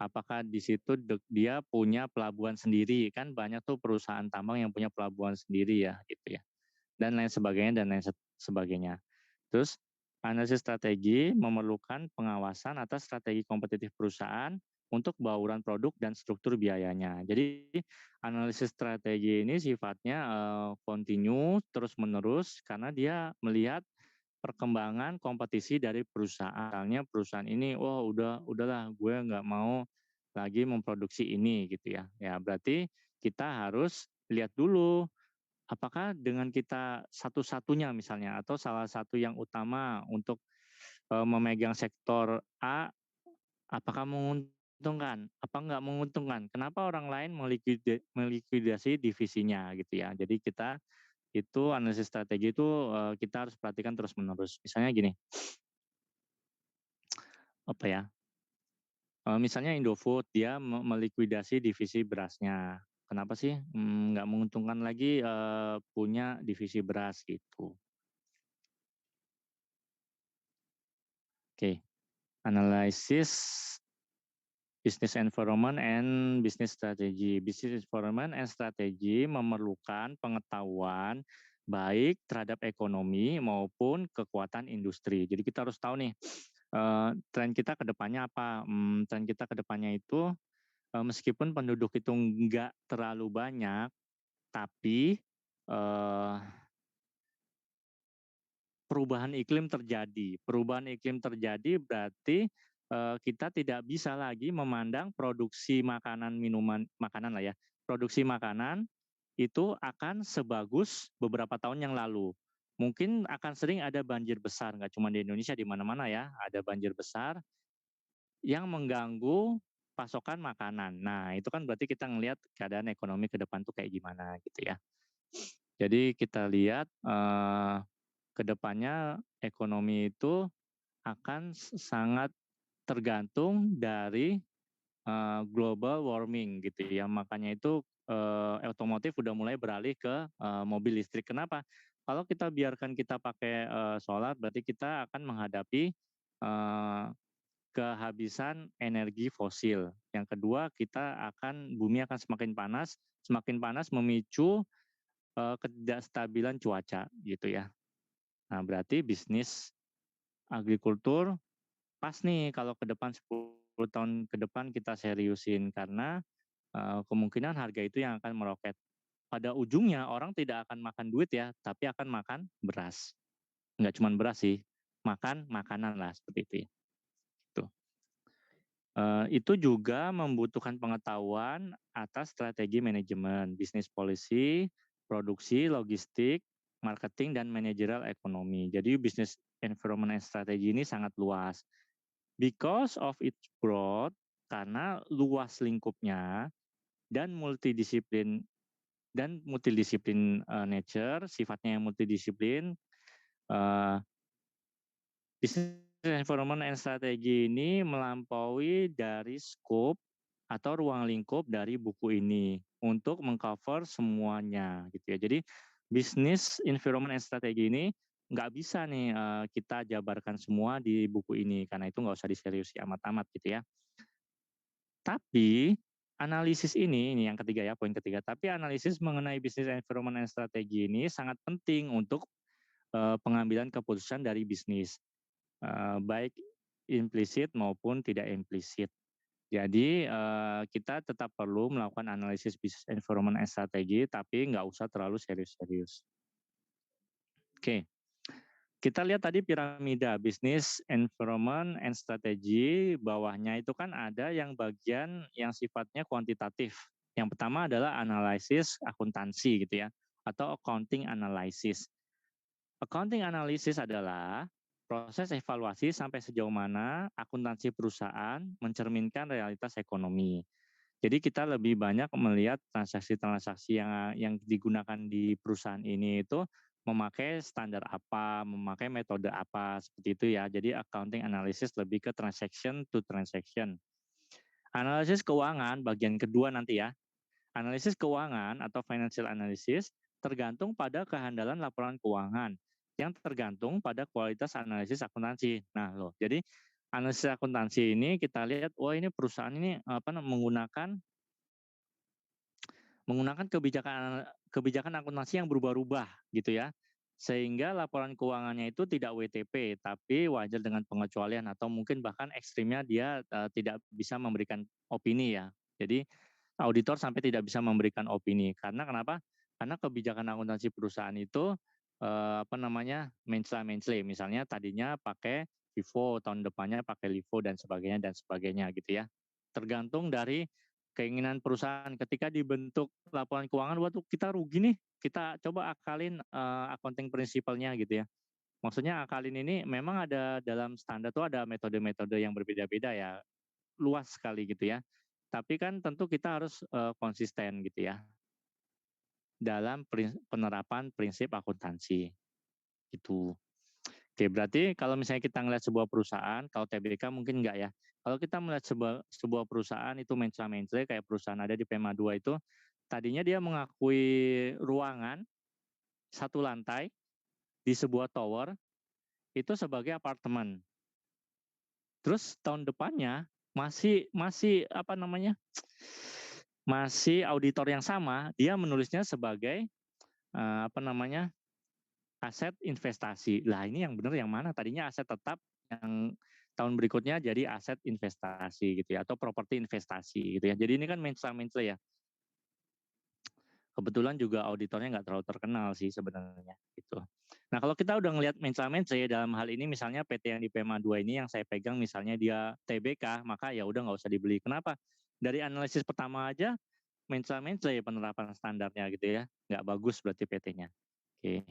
Apakah di situ dia punya pelabuhan sendiri? Kan banyak tuh perusahaan tambang yang punya pelabuhan sendiri ya, gitu ya. Dan lain sebagainya. Terus analisis strategi memerlukan pengawasan atas strategi kompetitif perusahaan untuk bauran produk dan struktur biayanya. Jadi analisis strategi ini sifatnya continue, terus-menerus karena dia melihat perkembangan kompetisi dari perusahaan. Misalnya perusahaan ini, udahlah gue nggak mau lagi memproduksi ini gitu ya. Ya berarti kita harus lihat dulu apakah dengan kita satu-satunya misalnya atau salah satu yang utama untuk memegang sektor A, apakah menguntungkan? Apa enggak menguntungkan? Kenapa orang lain melikuidasi divisinya gitu ya? Jadi kita itu analisis strategi itu kita harus perhatikan terus-menerus. Misalnya gini, misalnya Indofood dia melikuidasi divisi berasnya. Kenapa sih nggak menguntungkan lagi punya divisi beras gitu? Oke, analisis business environment and business strategy. Business environment and strategy memerlukan pengetahuan baik terhadap ekonomi maupun kekuatan industri. Jadi kita harus tahu nih tren kita ke depannya apa. Tren kita ke depannya itu meskipun penduduk itu nggak terlalu banyak, tapi perubahan iklim terjadi. Perubahan iklim terjadi berarti kita tidak bisa lagi memandang produksi makanan, makanan lah ya. Produksi makanan itu akan sebagus beberapa tahun yang lalu. Mungkin akan sering ada banjir besar, nggak cuma di Indonesia, di mana-mana ya, ada banjir besar yang mengganggu pasokan makanan. Nah, itu kan berarti kita ngelihat keadaan ekonomi ke depan tuh kayak gimana gitu ya. Jadi kita lihat kedepannya ekonomi itu akan sangat tergantung dari global warming gitu ya. Makanya itu otomotif udah mulai beralih ke mobil listrik. Kenapa? Kalau kita biarkan kita pakai solar, berarti kita akan menghadapi kehabisan energi fosil. Yang kedua, bumi akan semakin panas memicu ketidakstabilan cuaca gitu ya. Nah, berarti bisnis agrikultur pas nih kalau ke depan 10 tahun ke depan kita seriusin karena kemungkinan harga itu yang akan meroket. Pada ujungnya orang tidak akan makan duit ya, tapi akan makan beras. Enggak cuma beras sih, makan makanan lah seperti itu ya. Itu juga membutuhkan pengetahuan atas strategi manajemen, bisnis policy, produksi, logistik, marketing, dan manajerial ekonomi. Jadi bisnis environment and strategy ini sangat luas. Because of its broad, karena luas lingkupnya dan multidisiplin nature, sifatnya yang multidisiplin, bisnis environment and strategy ini melampaui dari scope atau ruang lingkup dari buku ini untuk mengcover semuanya gitu ya. Jadi bisnis environment and strategy ini nggak bisa nih kita jabarkan semua di buku ini karena itu nggak usah diseriusi amat-amat gitu ya. Tapi analisis ini yang ketiga ya, poin ketiga. Tapi analisis mengenai bisnis environment and strategy ini sangat penting untuk pengambilan keputusan dari bisnis. Baik implisit maupun tidak implisit. Jadi kita tetap perlu melakukan analisis business environment and strategy, tapi nggak usah terlalu serius-serius. Oke, kita lihat tadi piramida business environment and strategy. Bawahnya itu kan ada yang bagian yang sifatnya kuantitatif. Yang pertama adalah analisis akuntansi gitu ya, atau accounting analysis. Accounting analysis adalah proses evaluasi sampai sejauh mana akuntansi perusahaan mencerminkan realitas ekonomi. Jadi kita lebih banyak melihat transaksi-transaksi yang digunakan di perusahaan ini itu memakai standar apa, memakai metode apa, seperti itu ya. Jadi accounting analysis lebih ke transaction to transaction. Analisis keuangan bagian kedua nanti ya. Analisis keuangan atau financial analysis tergantung pada kehandalan laporan keuangan yang tergantung pada kualitas analisis akuntansi. Nah, jadi analisis akuntansi ini kita lihat, ini perusahaan ini menggunakan kebijakan akuntansi yang berubah-ubah gitu ya. Sehingga laporan keuangannya itu tidak WTP, tapi wajar dengan pengecualian atau mungkin bahkan ekstrimnya dia tidak bisa memberikan opini ya. Jadi auditor sampai tidak bisa memberikan opini. Karena kenapa? Karena kebijakan akuntansi perusahaan itu mencela-mencela, misalnya tadinya pakai FIFO, tahun depannya pakai LIFO dan sebagainya gitu ya. Tergantung dari keinginan perusahaan. Ketika dibentuk laporan keuangan, waktu kita rugi nih, kita coba akalin accounting principle-nya gitu ya. Maksudnya akalin ini memang ada dalam standar tuh ada metode-metode yang berbeda-beda ya, luas sekali gitu ya. Tapi kan tentu kita harus konsisten gitu ya dalam penerapan prinsip akuntansi gitu. Oke, berarti kalau misalnya kita ngelihat sebuah perusahaan, kalau TBK mungkin enggak ya. Kalau kita melihat sebuah perusahaan itu mencela-mencela kayak perusahaan ada di PEMA 2 itu, tadinya dia mengakui ruangan satu lantai di sebuah tower itu sebagai apartemen. Terus tahun depannya masih auditor yang sama, dia menulisnya sebagai aset investasi. Lah ini yang benar yang mana? Tadinya aset tetap, yang tahun berikutnya jadi aset investasi gitu ya, atau properti investasi gitu ya. Jadi ini kan mencela-mencela ya. Kebetulan juga auditornya nggak terlalu terkenal sih sebenarnya gitu. Nah kalau kita udah ngelihat mencela-mencela dalam hal ini misalnya PT yang di PMA 2 ini yang saya pegang misalnya dia TBK, maka ya udah nggak usah dibeli. Kenapa? Dari analisis pertama aja mencela-mencela ya penerapan standarnya gitu ya. Nggak bagus berarti PT-nya. Oke.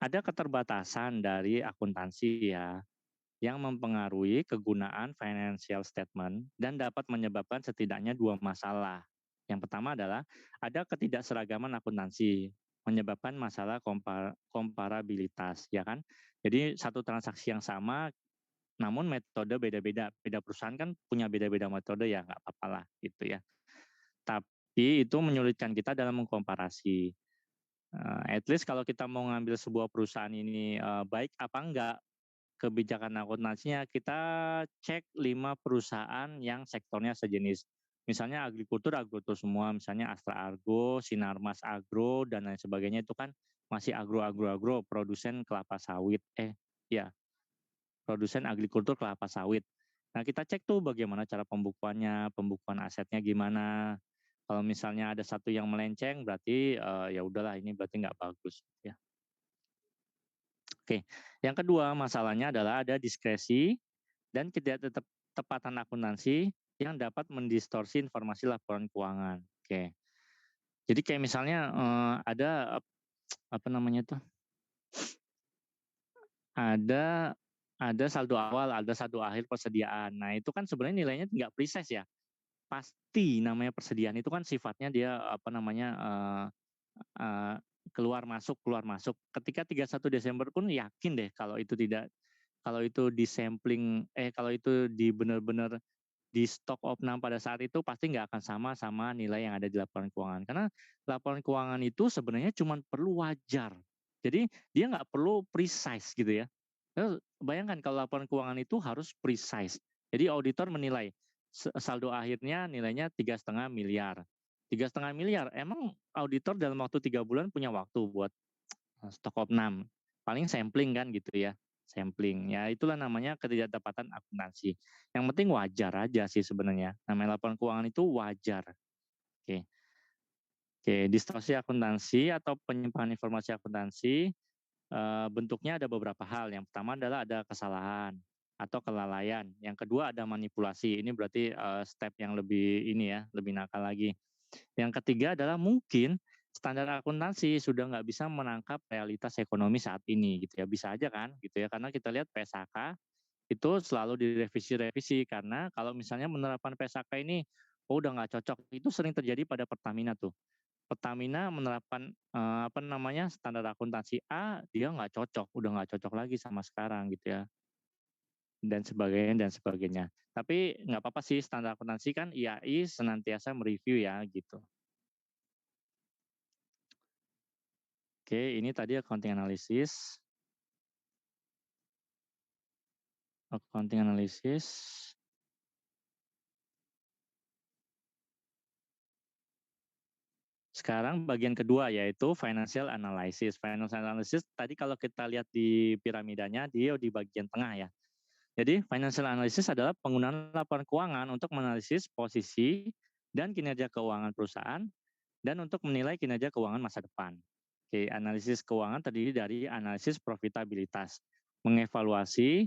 Ada keterbatasan dari akuntansi ya, yang mempengaruhi kegunaan financial statement dan dapat menyebabkan setidaknya 2 masalah. Yang pertama adalah ada ketidakseragaman akuntansi, menyebabkan masalah komparabilitas, ya kan? Jadi satu transaksi yang sama, namun metode beda-beda. Beda perusahaan kan punya beda-beda metode ya, nggak apa-apa lah gitu ya. Tapi itu menyulitkan kita dalam mengkomparasi. At least kalau kita mau ngambil sebuah perusahaan ini baik apa enggak, kebijakan akuntansinya kita cek 5 perusahaan yang sektornya sejenis. Misalnya agrikultur semua, misalnya Astra Argo, Sinarmas Agro dan lain sebagainya itu kan masih agro, produsen kelapa sawit. Ya, produsen agrikultur kelapa sawit. Nah, kita cek tuh bagaimana cara pembukuannya, pembukuan asetnya gimana. Kalau misalnya ada satu yang melenceng berarti ya udahlah ini berarti nggak bagus ya. Oke, yang kedua masalahnya adalah ada diskresi dan ketidaktetapatan akuntansi yang dapat mendistorsi informasi laporan keuangan. Oke, jadi kayak misalnya ada apa namanya tuh? Ada saldo awal, ada saldo akhir persediaan. Nah itu kan sebenarnya nilainya nggak precise ya. Pasti namanya persediaan itu kan sifatnya dia apa namanya keluar masuk. Ketika 31 Desember pun yakin deh kalau itu kalau itu di benar-benar di stock opnam pada saat itu pasti nggak akan sama nilai yang ada di laporan keuangan. Karena laporan keuangan itu sebenarnya cuma perlu wajar. Jadi dia nggak perlu precise gitu ya. Bayangkan kalau laporan keuangan itu harus precise. Jadi auditor menilai saldo akhirnya nilainya 3,5 miliar. 3,5 miliar, emang auditor dalam waktu 3 bulan punya waktu buat stok opnam. Paling sampling kan gitu ya. Sampling. Ya itulah namanya ketidaktepatan akuntansi. Yang penting wajar aja sih sebenarnya. Namanya laporan keuangan itu wajar. Oke. Distorsi akuntansi atau penyimpangan informasi akuntansi bentuknya ada beberapa hal. Yang pertama adalah ada kesalahan atau kelalaian. Yang kedua ada manipulasi. Ini berarti step yang lebih ini ya, lebih nakal lagi. Yang ketiga adalah mungkin standar akuntansi sudah nggak bisa menangkap realitas ekonomi saat ini gitu ya, bisa aja kan gitu ya, karena kita lihat PSAK itu selalu direvisi karena kalau misalnya penerapan PSAK ini udah nggak cocok, itu sering terjadi pada Pertamina tuh. Pertamina menerapkan apa namanya standar akuntansi A, dia nggak cocok, udah nggak cocok lagi sama sekarang gitu ya, dan sebagainya. Tapi nggak apa-apa sih, standar akuntansi kan IAI senantiasa mereview ya gitu. Oke, ini tadi accounting analysis. Accounting analysis. Sekarang bagian kedua yaitu financial analysis. Financial analysis tadi kalau kita lihat di piramidanya dia di bagian tengah ya. Jadi financial analysis adalah penggunaan laporan keuangan untuk menganalisis posisi dan kinerja keuangan perusahaan dan untuk menilai kinerja keuangan masa depan. Oke, analisis keuangan terdiri dari analisis profitabilitas, mengevaluasi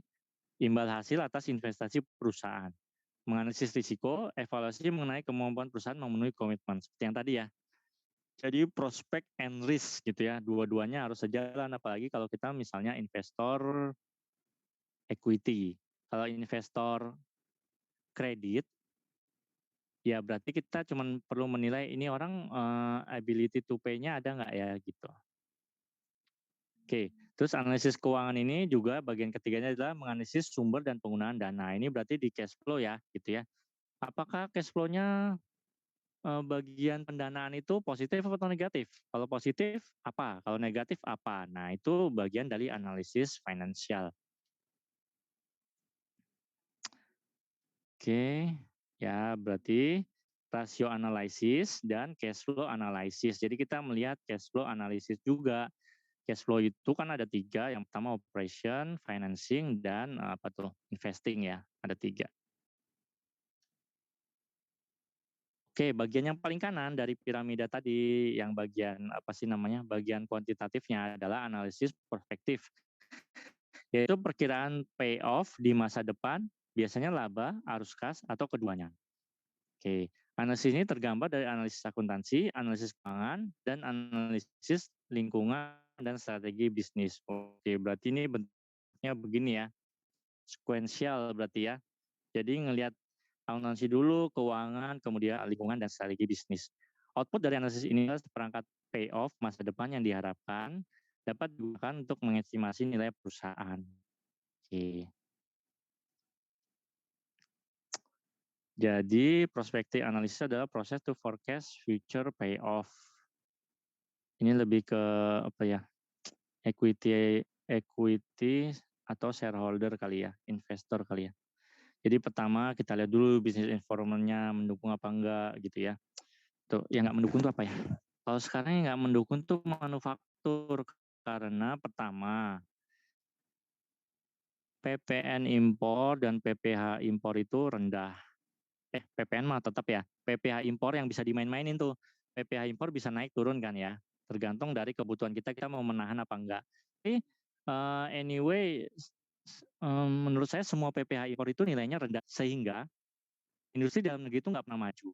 imbal hasil atas investasi perusahaan, menganalisis risiko, evaluasi mengenai kemampuan perusahaan memenuhi komitmen seperti yang tadi ya. Jadi prospek and risk gitu ya, dua-duanya harus sejalan, apalagi kalau kita misalnya investor equity. Kalau investor kredit, ya berarti kita cuma perlu menilai ini orang ability to pay-nya ada nggak ya gitu. Oke, terus analisis keuangan ini juga bagian ketiganya adalah menganalisis sumber dan penggunaan dana. Ini berarti di cash flow ya, gitu ya. Apakah cash flow-nya bagian pendanaan itu positif atau negatif? Kalau positif apa? Kalau negatif apa? Nah, itu bagian dari analisis finansial. Oke, ya berarti rasio analisis dan cash flow analisis. Jadi kita melihat cash flow analisis juga. cash flow itu kan ada 3. Yang pertama operation, financing, dan investing ya. Ada 3. Oke, bagian yang paling kanan dari piramida tadi, yang bagian bagian kuantitatifnya adalah analisis perspektif, yaitu perkiraan payoff di masa depan, biasanya laba, arus kas, atau keduanya. Oke, analisis ini tergambar dari analisis akuntansi, analisis keuangan, dan analisis lingkungan dan strategi bisnis. Oke, berarti ini bentuknya begini ya, sequential berarti ya. Jadi ngelihat akuntansi dulu, keuangan, kemudian lingkungan dan strategi bisnis. Output dari analisis ini adalah perangkat payoff masa depan yang diharapkan dapat digunakan untuk mengestimasi nilai perusahaan. Oke. Jadi prospective analysis adalah proses to forecast future payoff. Ini lebih ke equity atau shareholder kali ya, investor kali ya. Jadi pertama kita lihat dulu bisnis environment-nya mendukung apa enggak gitu ya. Tuh, yang nggak mendukung tuh apa ya? Kalau sekarang yang nggak mendukung tuh manufaktur, karena pertama PPN impor dan PPH impor itu rendah. PPN mah tetap ya. PPH impor yang bisa dimain-mainin tuh. PPH impor bisa naik turun kan ya. Tergantung dari kebutuhan kita mau menahan apa enggak. Tapi anyway, menurut saya semua PPH impor itu nilainya rendah, sehingga industri dalam negeri itu nggak pernah maju.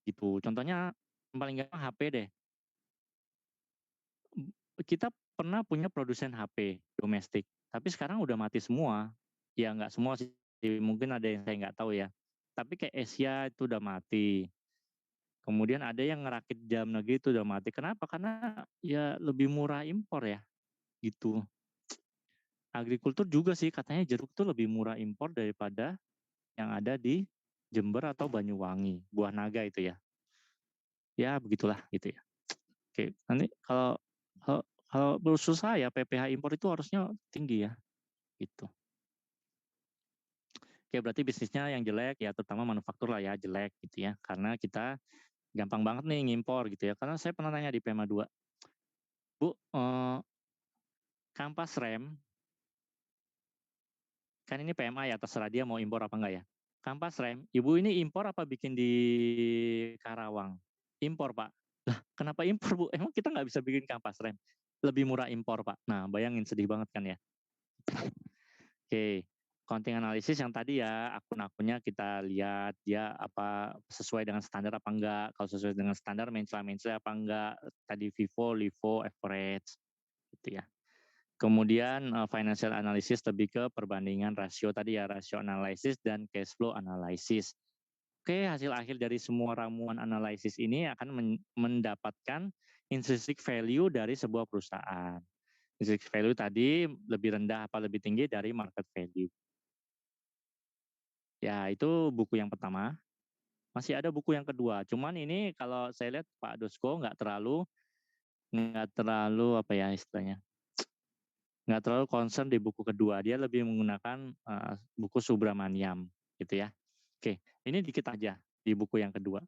Gitu. Contohnya paling gampang HP deh. Kita pernah punya produsen HP domestik, tapi sekarang udah mati semua. Ya nggak semua sih, mungkin ada yang saya nggak tahu ya. Tapi kayak Asia itu udah mati. Kemudian ada yang ngerakit dalam negeri itu udah mati. Kenapa? Karena ya lebih murah impor ya, gitu. Agrikultur juga sih, katanya jeruk itu lebih murah impor daripada yang ada di Jember atau Banyuwangi, buah naga itu ya. Ya begitulah gitu ya. Oke, nanti kalau menurut saya PPH impor itu harusnya tinggi ya, gitu. Oke, berarti bisnisnya yang jelek ya, terutama manufaktur lah ya, jelek gitu ya. Karena kita gampang banget nih ngimpor gitu ya. Karena saya pernah nanya di PMA 2, Bu, kampas rem, kan ini PMA ya, terserah dia mau impor apa enggak ya. Kampas rem, Ibu ini impor apa bikin di Karawang? Impor, Pak. Lah, kenapa impor, Bu? Emang kita nggak bisa bikin kampas rem? Lebih murah impor, Pak. Nah, bayangin, sedih banget kan ya. Oke, accounting analysis yang tadi ya, akun-akunnya kita lihat dia apa sesuai dengan standar apa enggak. Kalau sesuai dengan standar mencela-mencela apa enggak. Tadi FIFO, LIFO, average gitu ya. Kemudian financial analysis lebih ke perbandingan rasio tadi ya, rasio analysis dan cash flow analysis. Oke, hasil akhir dari semua ramuan analisis ini akan mendapatkan intrinsic value dari sebuah perusahaan. Intrinsic value tadi lebih rendah apa lebih tinggi dari market value. Ya, itu buku yang pertama. Masih ada buku yang kedua. Cuman ini kalau saya lihat Pak Dosko nggak terlalu apa ya istilahnya, nggak terlalu concern di buku kedua. Dia lebih menggunakan buku Subramaniam gitu ya. Oke, ini dikit aja di buku yang kedua.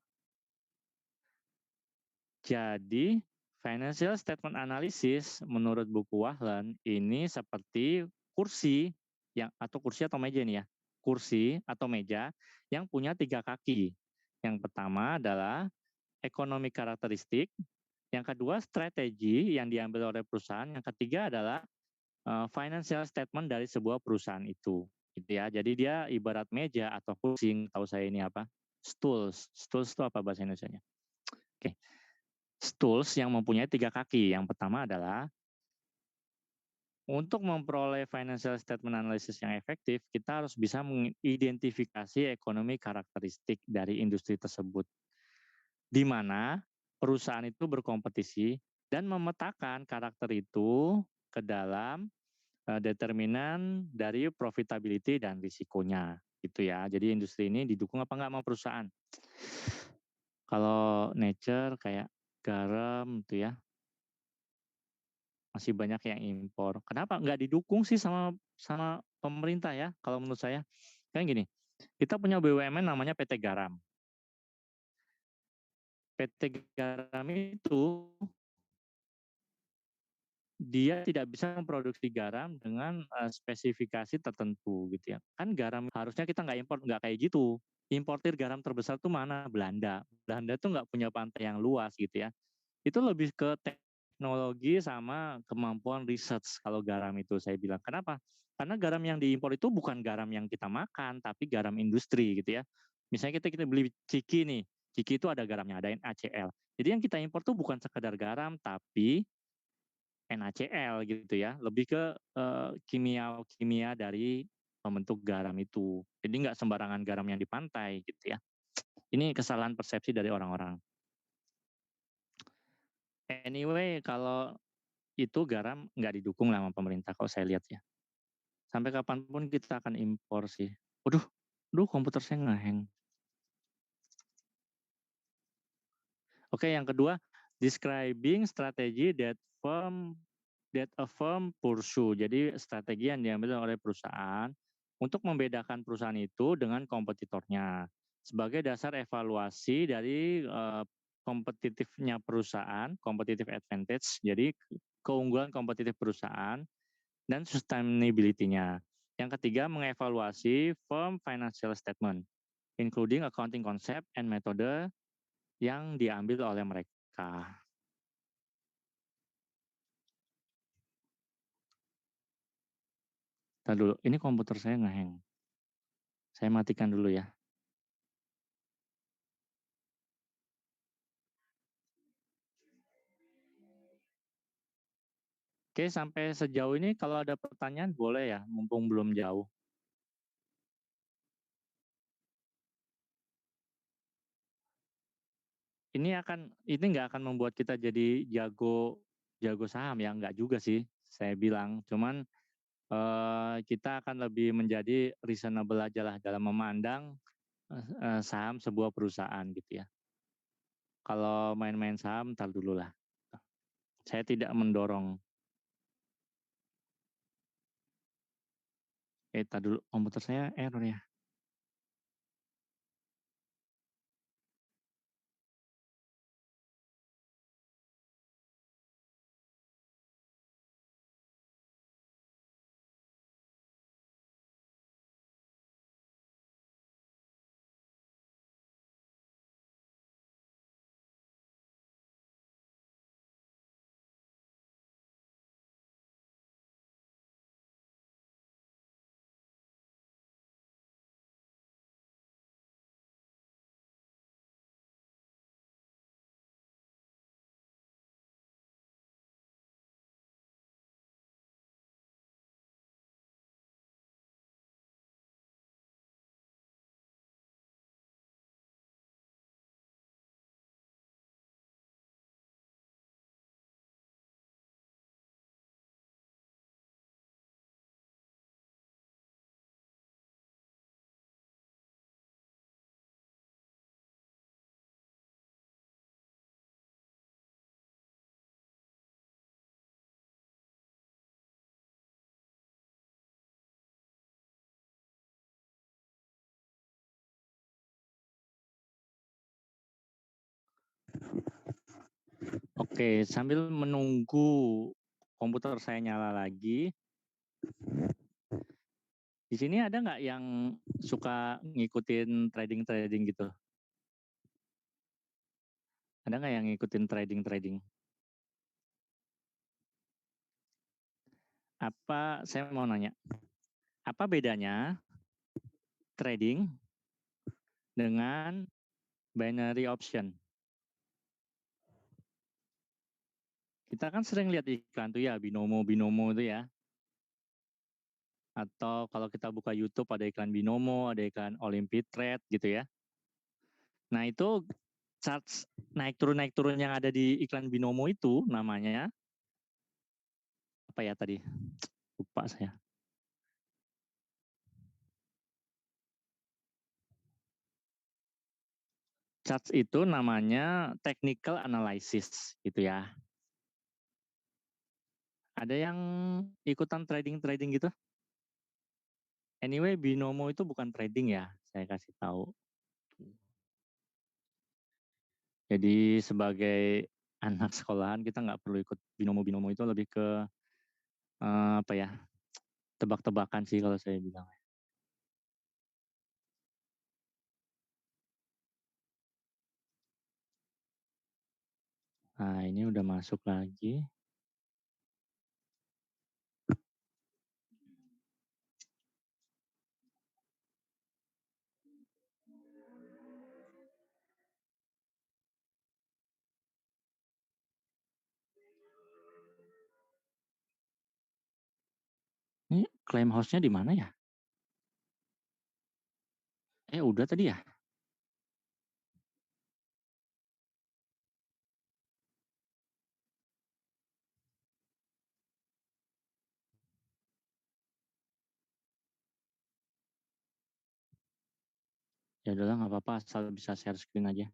Jadi financial statement analysis menurut buku Wahlen ini seperti kursi atau meja nih ya. Kursi atau meja yang punya 3 kaki. Yang pertama adalah ekonomi karakteristik, yang kedua strategi yang diambil oleh perusahaan, yang ketiga adalah financial statement dari sebuah perusahaan itu. Gitu ya. Jadi dia ibarat meja atau kursi, tahu saya ini apa? Stools. Stools itu apa bahasa Indonesianya? Oke. Stools yang mempunyai 3 kaki. Yang pertama adalah untuk memperoleh financial statement analysis yang efektif, kita harus bisa mengidentifikasi ekonomi karakteristik dari industri tersebut, di mana perusahaan itu berkompetisi dan memetakan karakter itu ke dalam determinan dari profitability dan risikonya, gitu ya. Jadi industri ini didukung apa enggak sama perusahaan. Kalau nature kayak garam gitu ya, masih banyak yang impor. Kenapa nggak didukung sih sama pemerintah ya? Kalau menurut saya, kan gini, kita punya BUMN namanya PT Garam. PT Garam itu dia tidak bisa memproduksi garam dengan spesifikasi tertentu gitu ya. Kan garam harusnya kita nggak impor, nggak kayak gitu. Importir garam terbesar tuh mana? Belanda. Belanda tuh nggak punya pantai yang luas gitu ya. Itu lebih ke teknologi sama kemampuan research kalau garam itu saya bilang. Kenapa? Karena garam yang diimpor itu bukan garam yang kita makan, tapi garam industri gitu ya. Misalnya kita beli ciki nih, ciki itu ada garamnya, ada NaCl. Jadi yang kita impor tuh bukan sekedar garam, tapi NaCl gitu ya, lebih ke kimia dari pembentuk garam itu. Jadi nggak sembarangan garam yang di pantai gitu ya. Ini kesalahan persepsi dari orang-orang. Anyway, kalau itu garam nggak didukung lah sama pemerintah kalau saya lihat ya. Sampai kapanpun kita akan impor sih. Waduh, komputer saya ngeheng. Oke, yang kedua, describing strategy that a firm pursue. Jadi strategi yang diambil oleh perusahaan untuk membedakan perusahaan itu dengan kompetitornya. Sebagai dasar evaluasi dari kompetitifnya perusahaan, competitive advantage, jadi keunggulan kompetitif perusahaan, dan sustainability-nya. Yang ketiga, mengevaluasi firm financial statement, including accounting concept and metode yang diambil oleh mereka. Ntar dulu, ini komputer saya ngeheng. Saya matikan dulu ya. Oke, sampai sejauh ini kalau ada pertanyaan boleh ya, mumpung belum jauh. Ini nggak akan membuat kita jadi jago saham ya, nggak juga sih, saya bilang. Cuman kita akan lebih menjadi reasonable aja lah dalam memandang saham sebuah perusahaan gitu ya. Kalau main-main saham, ntar dulu lah. Saya tidak mendorong. Ntar dulu, komputer saya error ya. Oke, sambil menunggu komputer saya nyala lagi, di sini ada nggak yang suka ngikutin trading gitu? Ada nggak yang ngikutin trading? Saya mau nanya, apa bedanya trading dengan binary option? Kita kan sering lihat iklan tuh ya, binomo itu ya. Atau kalau kita buka YouTube ada iklan binomo, ada iklan Olympic Trade gitu ya. Nah itu charts naik turun yang ada di iklan binomo itu namanya apa ya tadi? Lupa saya. Charts itu namanya technical analysis gitu ya. Ada yang ikutan trading gitu? Anyway, binomo itu bukan trading ya, saya kasih tahu. Jadi sebagai anak sekolahan, kita nggak perlu ikut binomo-binomo, itu lebih ke apa ya, tebak-tebakan sih kalau saya bilang. Nah, ini udah masuk lagi. Ini claim house-nya di mana ya? Udah tadi ya? Ya udahlah, nggak apa-apa, asal bisa share screen aja.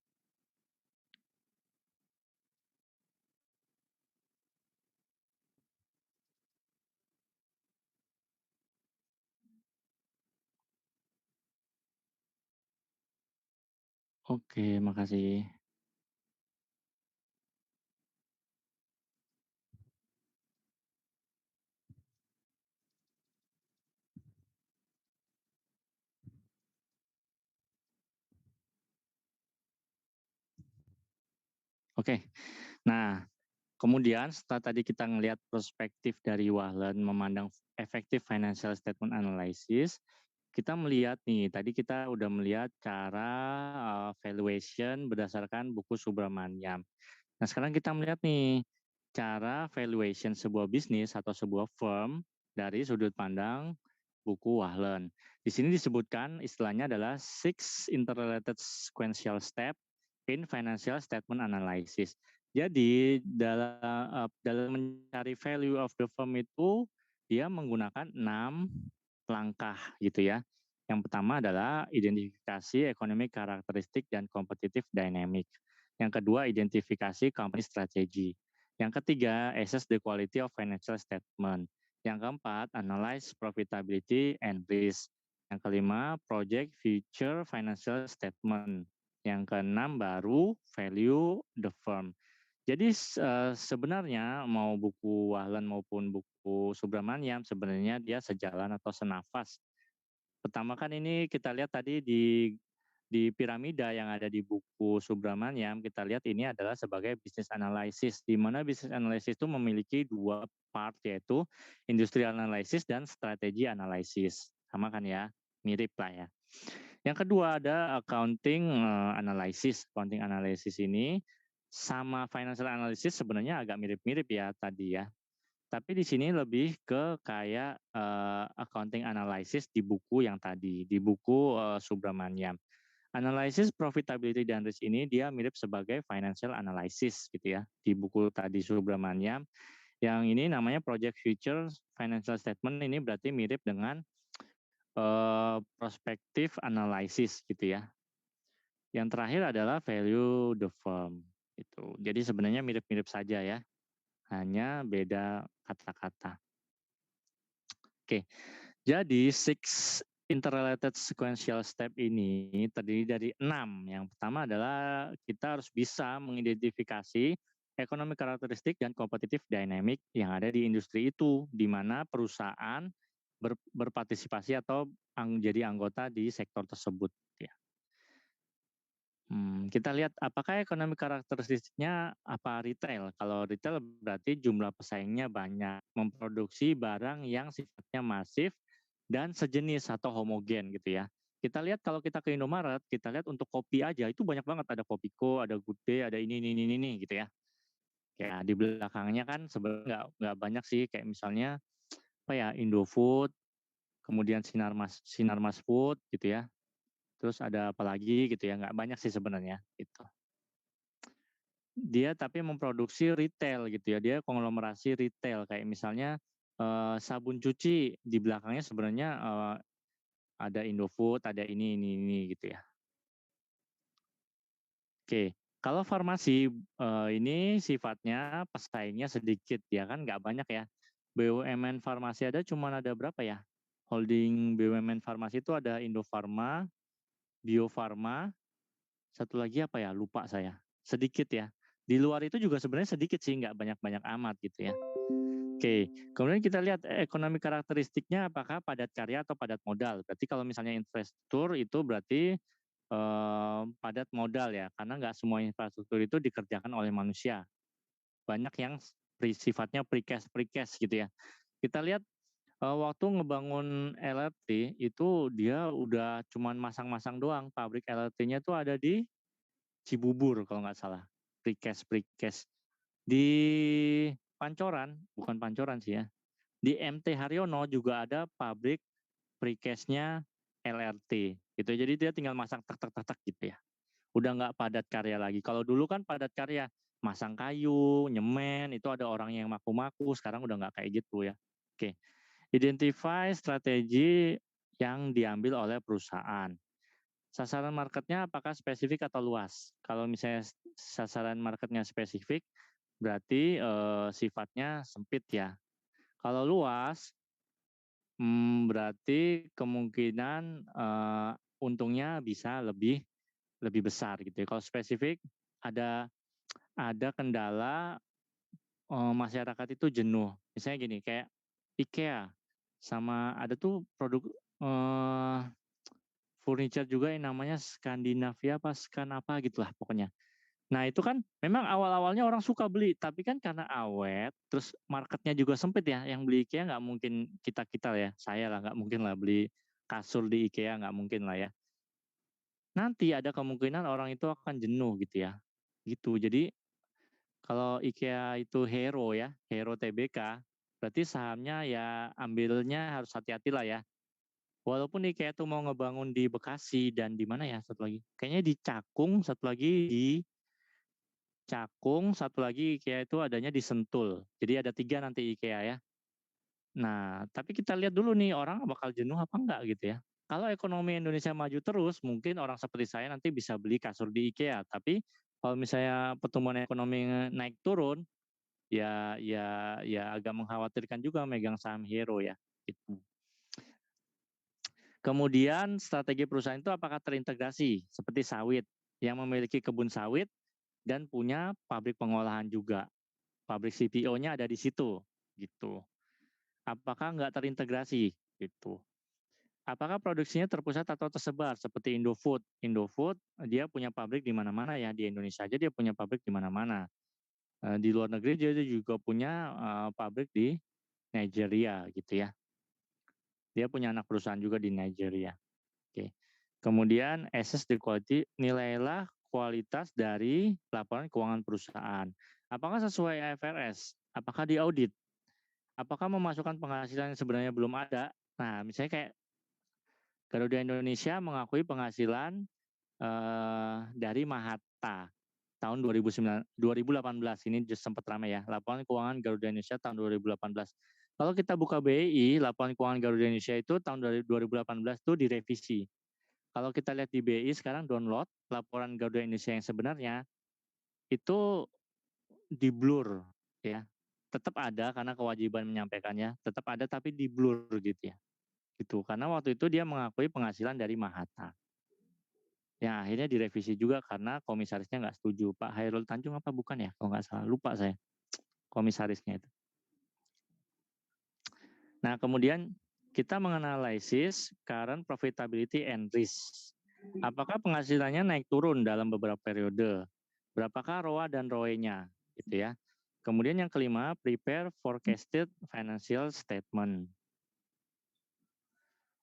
Oke, makasih. Oke, nah kemudian setelah tadi kita ngelihat perspektif dari Wahlen memandang effective financial statement analysis, kita melihat nih, tadi kita udah melihat cara valuation berdasarkan buku Subramaniam. Nah, sekarang kita melihat nih cara valuation sebuah bisnis atau sebuah firm dari sudut pandang buku Wahlen. Di sini disebutkan istilahnya adalah 6 interrelated sequential step in financial statement analysis. Jadi dalam mencari value of the firm itu dia menggunakan 6 langkah gitu ya. Yang pertama adalah identifikasi economic karakteristik dan competitive dynamic. Yang kedua, identifikasi company strategy. Yang ketiga, assess the quality of financial statement. Yang keempat, analyze profitability and risk. Yang kelima, project future financial statement. Yang keenam, baru value the firm. Jadi sebenarnya mau buku Wahlen maupun buku Subramaniam sebenarnya dia sejalan atau senafas. Pertama kan ini kita lihat tadi di piramida yang ada di buku Subramaniam, kita lihat ini adalah sebagai business analysis, di mana business analysis itu memiliki 2 part, yaitu industri analysis dan strategi analysis. Sama kan ya, mirip lah ya. Yang kedua ada accounting analysis. Accounting analysis ini sama financial analysis sebenarnya agak mirip-mirip ya tadi ya. Tapi di sini lebih ke kayak accounting analysis di buku yang tadi, di buku Subramaniam. Analysis profitability dan risk ini dia mirip sebagai financial analysis gitu ya. Di buku tadi Subramaniam, yang ini namanya project future financial statement, ini berarti mirip dengan prospective analysis gitu ya. Yang terakhir adalah value the firm itu. Jadi sebenarnya mirip-mirip saja ya, hanya beda kata-kata. Oke, jadi 6 interrelated sequential step ini terdiri dari 6. Yang pertama adalah kita harus bisa mengidentifikasi ekonomi karakteristik dan kompetitif dynamic yang ada di industri itu, di mana perusahaan berpartisipasi atau jadi anggota di sektor tersebut. Ya. Kita lihat apakah ekonomi karakteristiknya apa retail. Kalau retail berarti jumlah pesaingnya banyak, memproduksi barang yang sifatnya masif dan sejenis atau homogen gitu ya. Kita lihat kalau kita ke Indomaret, kita lihat untuk kopi aja itu banyak banget, ada Kopiko, ada Good Day, ada ini gitu ya. Kayak di belakangnya kan sebenarnya nggak banyak sih, kayak misalnya apa ya, Indofood, kemudian Sinar Mas Food gitu ya. Terus ada apa lagi gitu ya, nggak banyak sih sebenarnya gitu. Dia tapi memproduksi retail gitu ya, dia konglomerasi retail kayak misalnya sabun cuci di belakangnya sebenarnya ada Indofood, ada ini gitu ya. Oke, kalau farmasi ini sifatnya pesaingnya sedikit ya kan, nggak banyak ya. BUMN farmasi ada cuma ada berapa ya? Holding BUMN farmasi itu ada Indofarma, Bio Farma, satu lagi apa ya? Lupa saya. Sedikit ya. Di luar itu juga sebenarnya sedikit sih, nggak banyak-banyak amat gitu ya. Oke, kemudian kita lihat ekonomi karakteristiknya apakah padat karya atau padat modal. Berarti kalau misalnya infrastruktur itu berarti padat modal ya, karena nggak semua infrastruktur itu dikerjakan oleh manusia. Banyak yang sifatnya precast gitu ya. Kita lihat waktu ngebangun LRT itu dia udah cuman masang-masang doang. Pabrik LRT-nya tuh ada di Cibubur kalau nggak salah. Precast. Di Pancoran, bukan Pancoran sih ya. Di MT Haryono juga ada pabrik precast-nya LRT gitu. Jadi dia tinggal masang tak gitu ya. Udah nggak padat karya lagi. Kalau dulu kan padat karya, masang kayu, nyemen, itu ada orang yang maku-maku. Sekarang udah nggak kayak gitu ya. Oke. Identify strategi yang diambil oleh perusahaan. Sasaran marketnya apakah spesifik atau luas? Kalau misalnya sasaran marketnya spesifik, berarti sifatnya sempit ya. Kalau luas, berarti kemungkinan untungnya bisa lebih besar gitu ya. Kalau spesifik ada kendala masyarakat itu jenuh. Misalnya gini, kayak IKEA sama ada tuh produk furniture juga yang namanya Skandinavia apa gitulah pokoknya. Nah itu kan memang awal-awalnya orang suka beli, tapi kan karena awet, terus marketnya juga sempit ya, yang beli IKEA nggak mungkin kita ya, saya lah nggak mungkin lah beli kasur di IKEA, nggak mungkin lah ya. Nanti ada kemungkinan orang itu akan jenuh gitu ya, gitu. Jadi kalau IKEA itu hero ya, hero TBK, berarti sahamnya ya ambilnya harus hati-hati lah ya. Walaupun IKEA tuh mau ngebangun di Bekasi dan di mana ya satu lagi, kayaknya di Cakung, satu lagi di Cakung, satu lagi IKEA itu adanya di Sentul. Jadi ada 3 nanti IKEA ya. Nah, tapi kita lihat dulu nih orang bakal jenuh apa enggak gitu ya. Kalau ekonomi Indonesia maju terus, mungkin orang seperti saya nanti bisa beli kasur di IKEA. Tapi kalau misalnya pertumbuhan ekonomi naik turun, ya agak mengkhawatirkan juga megang saham hero ya. Gitu. Kemudian strategi perusahaan itu apakah terintegrasi seperti sawit yang memiliki kebun sawit dan punya pabrik pengolahan juga. Pabrik CPO-nya ada di situ gitu. Apakah nggak terintegrasi gitu. Apakah produksinya terpusat atau tersebar seperti Indofood? Indofood dia punya pabrik di mana-mana ya, di Indonesia aja dia punya pabrik di mana-mana. Di luar negeri dia juga punya pabrik di Nigeria gitu ya. Dia punya anak perusahaan juga di Nigeria. Oke. Kemudian assess the quality, nilailah kualitas dari laporan keuangan perusahaan. Apakah sesuai IFRS? Apakah diaudit? Apakah memasukkan penghasilan yang sebenarnya belum ada? Nah, misalnya kayak Garuda Indonesia mengakui penghasilan dari Mahatta tahun 2018. Ini sempat ramai ya, laporan keuangan Garuda Indonesia tahun 2018. Kalau kita buka BI, laporan keuangan Garuda Indonesia itu tahun 2018 itu direvisi. Kalau kita lihat di BI sekarang download laporan Garuda Indonesia yang sebenarnya itu di blur ya. Tetap ada karena kewajiban menyampaikannya, tetap ada tapi di blur gitu ya. Gitu. Karena waktu itu dia mengakui penghasilan dari Mahatta. Ya akhirnya direvisi juga karena komisarisnya nggak setuju. Pak Hairul Tanjung apa bukan ya? Kalau nggak salah, lupa saya komisarisnya itu. Nah kemudian kita menganalisis current profitability and risk. Apakah penghasilannya naik turun dalam beberapa periode? Berapakah ROA dan ROE-nya? Gitu ya. Kemudian yang kelima, prepare forecasted financial statement.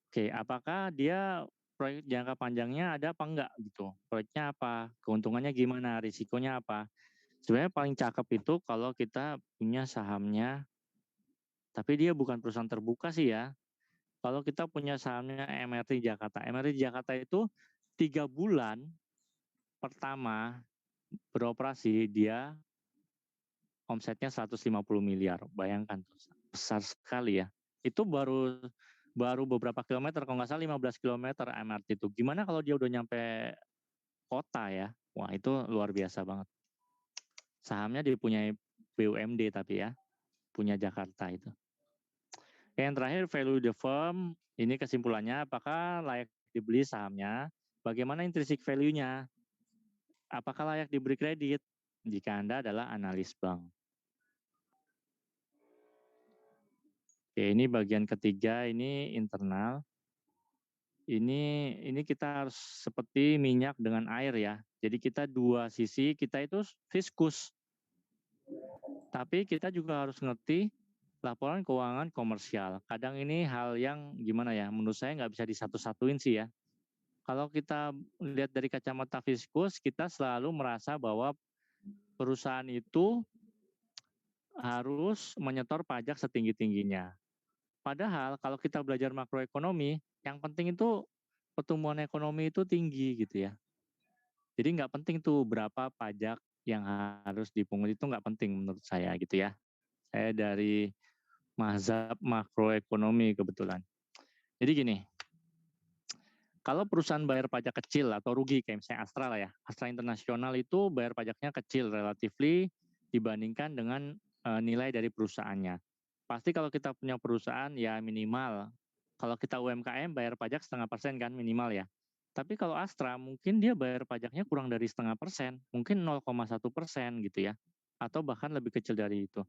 Oke, apakah dia proyek jangka panjangnya ada apa enggak gitu? Proyeknya apa? Keuntungannya gimana? Risikonya apa? Sebenarnya paling cakep itu kalau kita punya sahamnya, tapi dia bukan perusahaan terbuka sih ya. Kalau kita punya sahamnya MRT Jakarta. MRT Jakarta itu 3 bulan pertama beroperasi dia omsetnya 150 miliar. Bayangkan, besar sekali ya. Itu baru beberapa kilometer, kalau nggak salah 15 kilometer MRT itu. Gimana kalau dia udah nyampe kota ya? Wah itu luar biasa banget. Sahamnya dia punya BUMD tapi ya, punya Jakarta itu. Yang terakhir value the firm, ini kesimpulannya apakah layak dibeli sahamnya, bagaimana intrinsic value-nya, apakah layak diberi kredit, jika Anda adalah analis bank. Oke, ini bagian ketiga, ini internal. Ini kita harus seperti minyak dengan air ya. Jadi kita dua sisi, kita itu fiskus. Tapi kita juga harus ngerti laporan keuangan komersial. Kadang ini hal yang gimana ya, menurut saya nggak bisa disatu-satuin sih ya. Kalau kita lihat dari kacamata fiskus, kita selalu merasa bahwa perusahaan itu harus menyetor pajak setinggi-tingginya. Padahal kalau kita belajar makroekonomi, yang penting itu pertumbuhan ekonomi itu tinggi gitu ya. Jadi nggak penting tuh berapa pajak yang harus dipungut, itu nggak penting menurut saya gitu ya. Saya dari mazhab makroekonomi kebetulan. Jadi gini, kalau perusahaan bayar pajak kecil atau rugi kayak misalnya Astra lah ya, Astra Internasional itu bayar pajaknya kecil relatively dibandingkan dengan nilai dari perusahaannya. Pasti kalau kita punya perusahaan ya minimal, kalau kita UMKM bayar pajak 0,5% kan minimal ya. Tapi kalau Astra mungkin dia bayar pajaknya kurang dari 0,5%, mungkin 0,1% gitu ya, atau bahkan lebih kecil dari itu.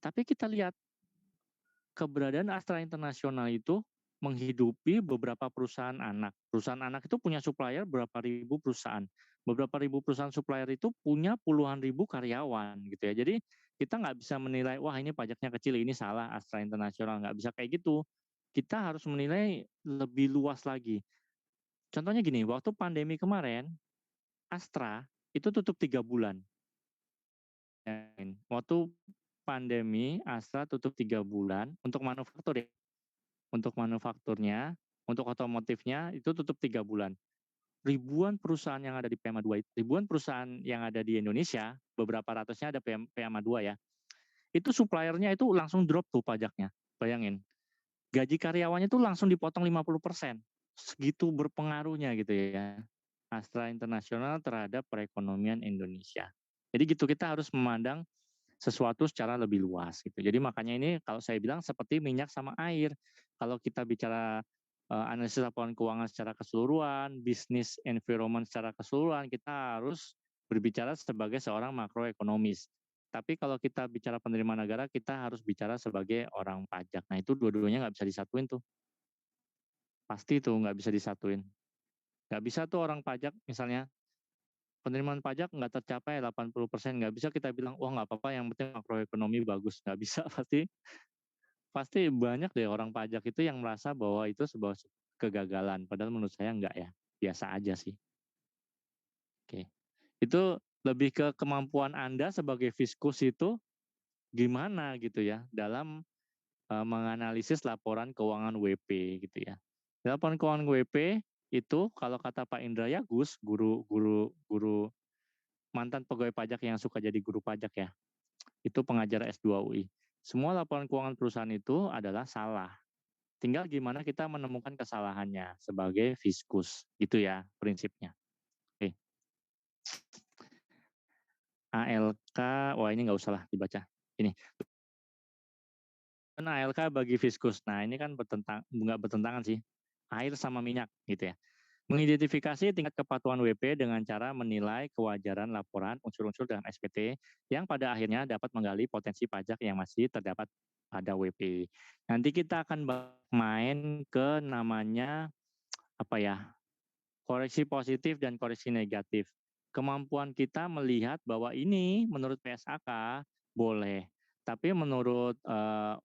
Tapi kita lihat keberadaan Astra Internasional itu menghidupi beberapa perusahaan anak. Perusahaan anak itu punya supplier berapa ribu perusahaan. Beberapa ribu perusahaan supplier itu punya puluhan ribu karyawan gitu ya. Jadi kita nggak bisa menilai, wah ini pajaknya kecil, ini salah Astra Internasional. Nggak bisa kayak gitu. Kita harus menilai lebih luas lagi. Contohnya gini, waktu pandemi kemarin, Astra itu tutup 3 bulan. Waktu pandemi, Astra tutup 3 bulan untuk manufaktur ya. Untuk manufakturnya, untuk otomotifnya itu tutup 3 bulan. Ribuan perusahaan yang ada di PMA2, ribuan perusahaan yang ada di Indonesia, beberapa ratusnya ada PMA2 ya, itu suppliernya itu langsung drop tuh pajaknya. Bayangin, gaji karyawannya itu langsung dipotong 50%. Segitu berpengaruhnya gitu ya, Astra Internasional terhadap perekonomian Indonesia. Jadi gitu, kita harus memandang sesuatu secara lebih luas gitu. Jadi makanya ini kalau saya bilang seperti minyak sama air. Kalau kita bicara analisis laporan keuangan secara keseluruhan, bisnis environment secara keseluruhan, kita harus berbicara sebagai seorang makroekonomis. Tapi kalau kita bicara penerimaan negara, kita harus bicara sebagai orang pajak. Nah itu dua-duanya nggak bisa disatuin tuh. Pasti tuh nggak bisa disatuin. Nggak bisa tuh orang pajak misalnya penerimaan pajak nggak tercapai 80%, nggak bisa kita bilang, wah nggak apa-apa, yang penting makroekonomi bagus. Nggak bisa, pasti banyak deh orang pajak itu yang merasa bahwa itu sebuah kegagalan. Padahal menurut saya nggak ya, biasa aja sih. Oke, itu lebih ke kemampuan Anda sebagai fiskus itu gimana gitu ya, dalam menganalisis laporan keuangan WP gitu ya. Laporan keuangan WP itu kalau kata Pak Indra Yagus, guru mantan pegawai pajak yang suka jadi guru pajak ya, itu pengajar S2 UI. Semua laporan keuangan perusahaan itu adalah salah. Tinggal gimana kita menemukan kesalahannya sebagai fiskus, gitu ya prinsipnya. Oke. ALK, wah ini nggak usah lah dibaca. Ini. ALK bagi fiskus. Nah ini kan nggak bertentangan sih. Air sama minyak gitu ya. Mengidentifikasi tingkat kepatuhan WP dengan cara menilai kewajaran laporan unsur-unsur dalam SPT yang pada akhirnya dapat menggali potensi pajak yang masih terdapat pada WP. Nanti kita akan main ke namanya apa ya, koreksi positif dan koreksi negatif. Kemampuan kita melihat bahwa ini menurut PSAK boleh, tapi menurut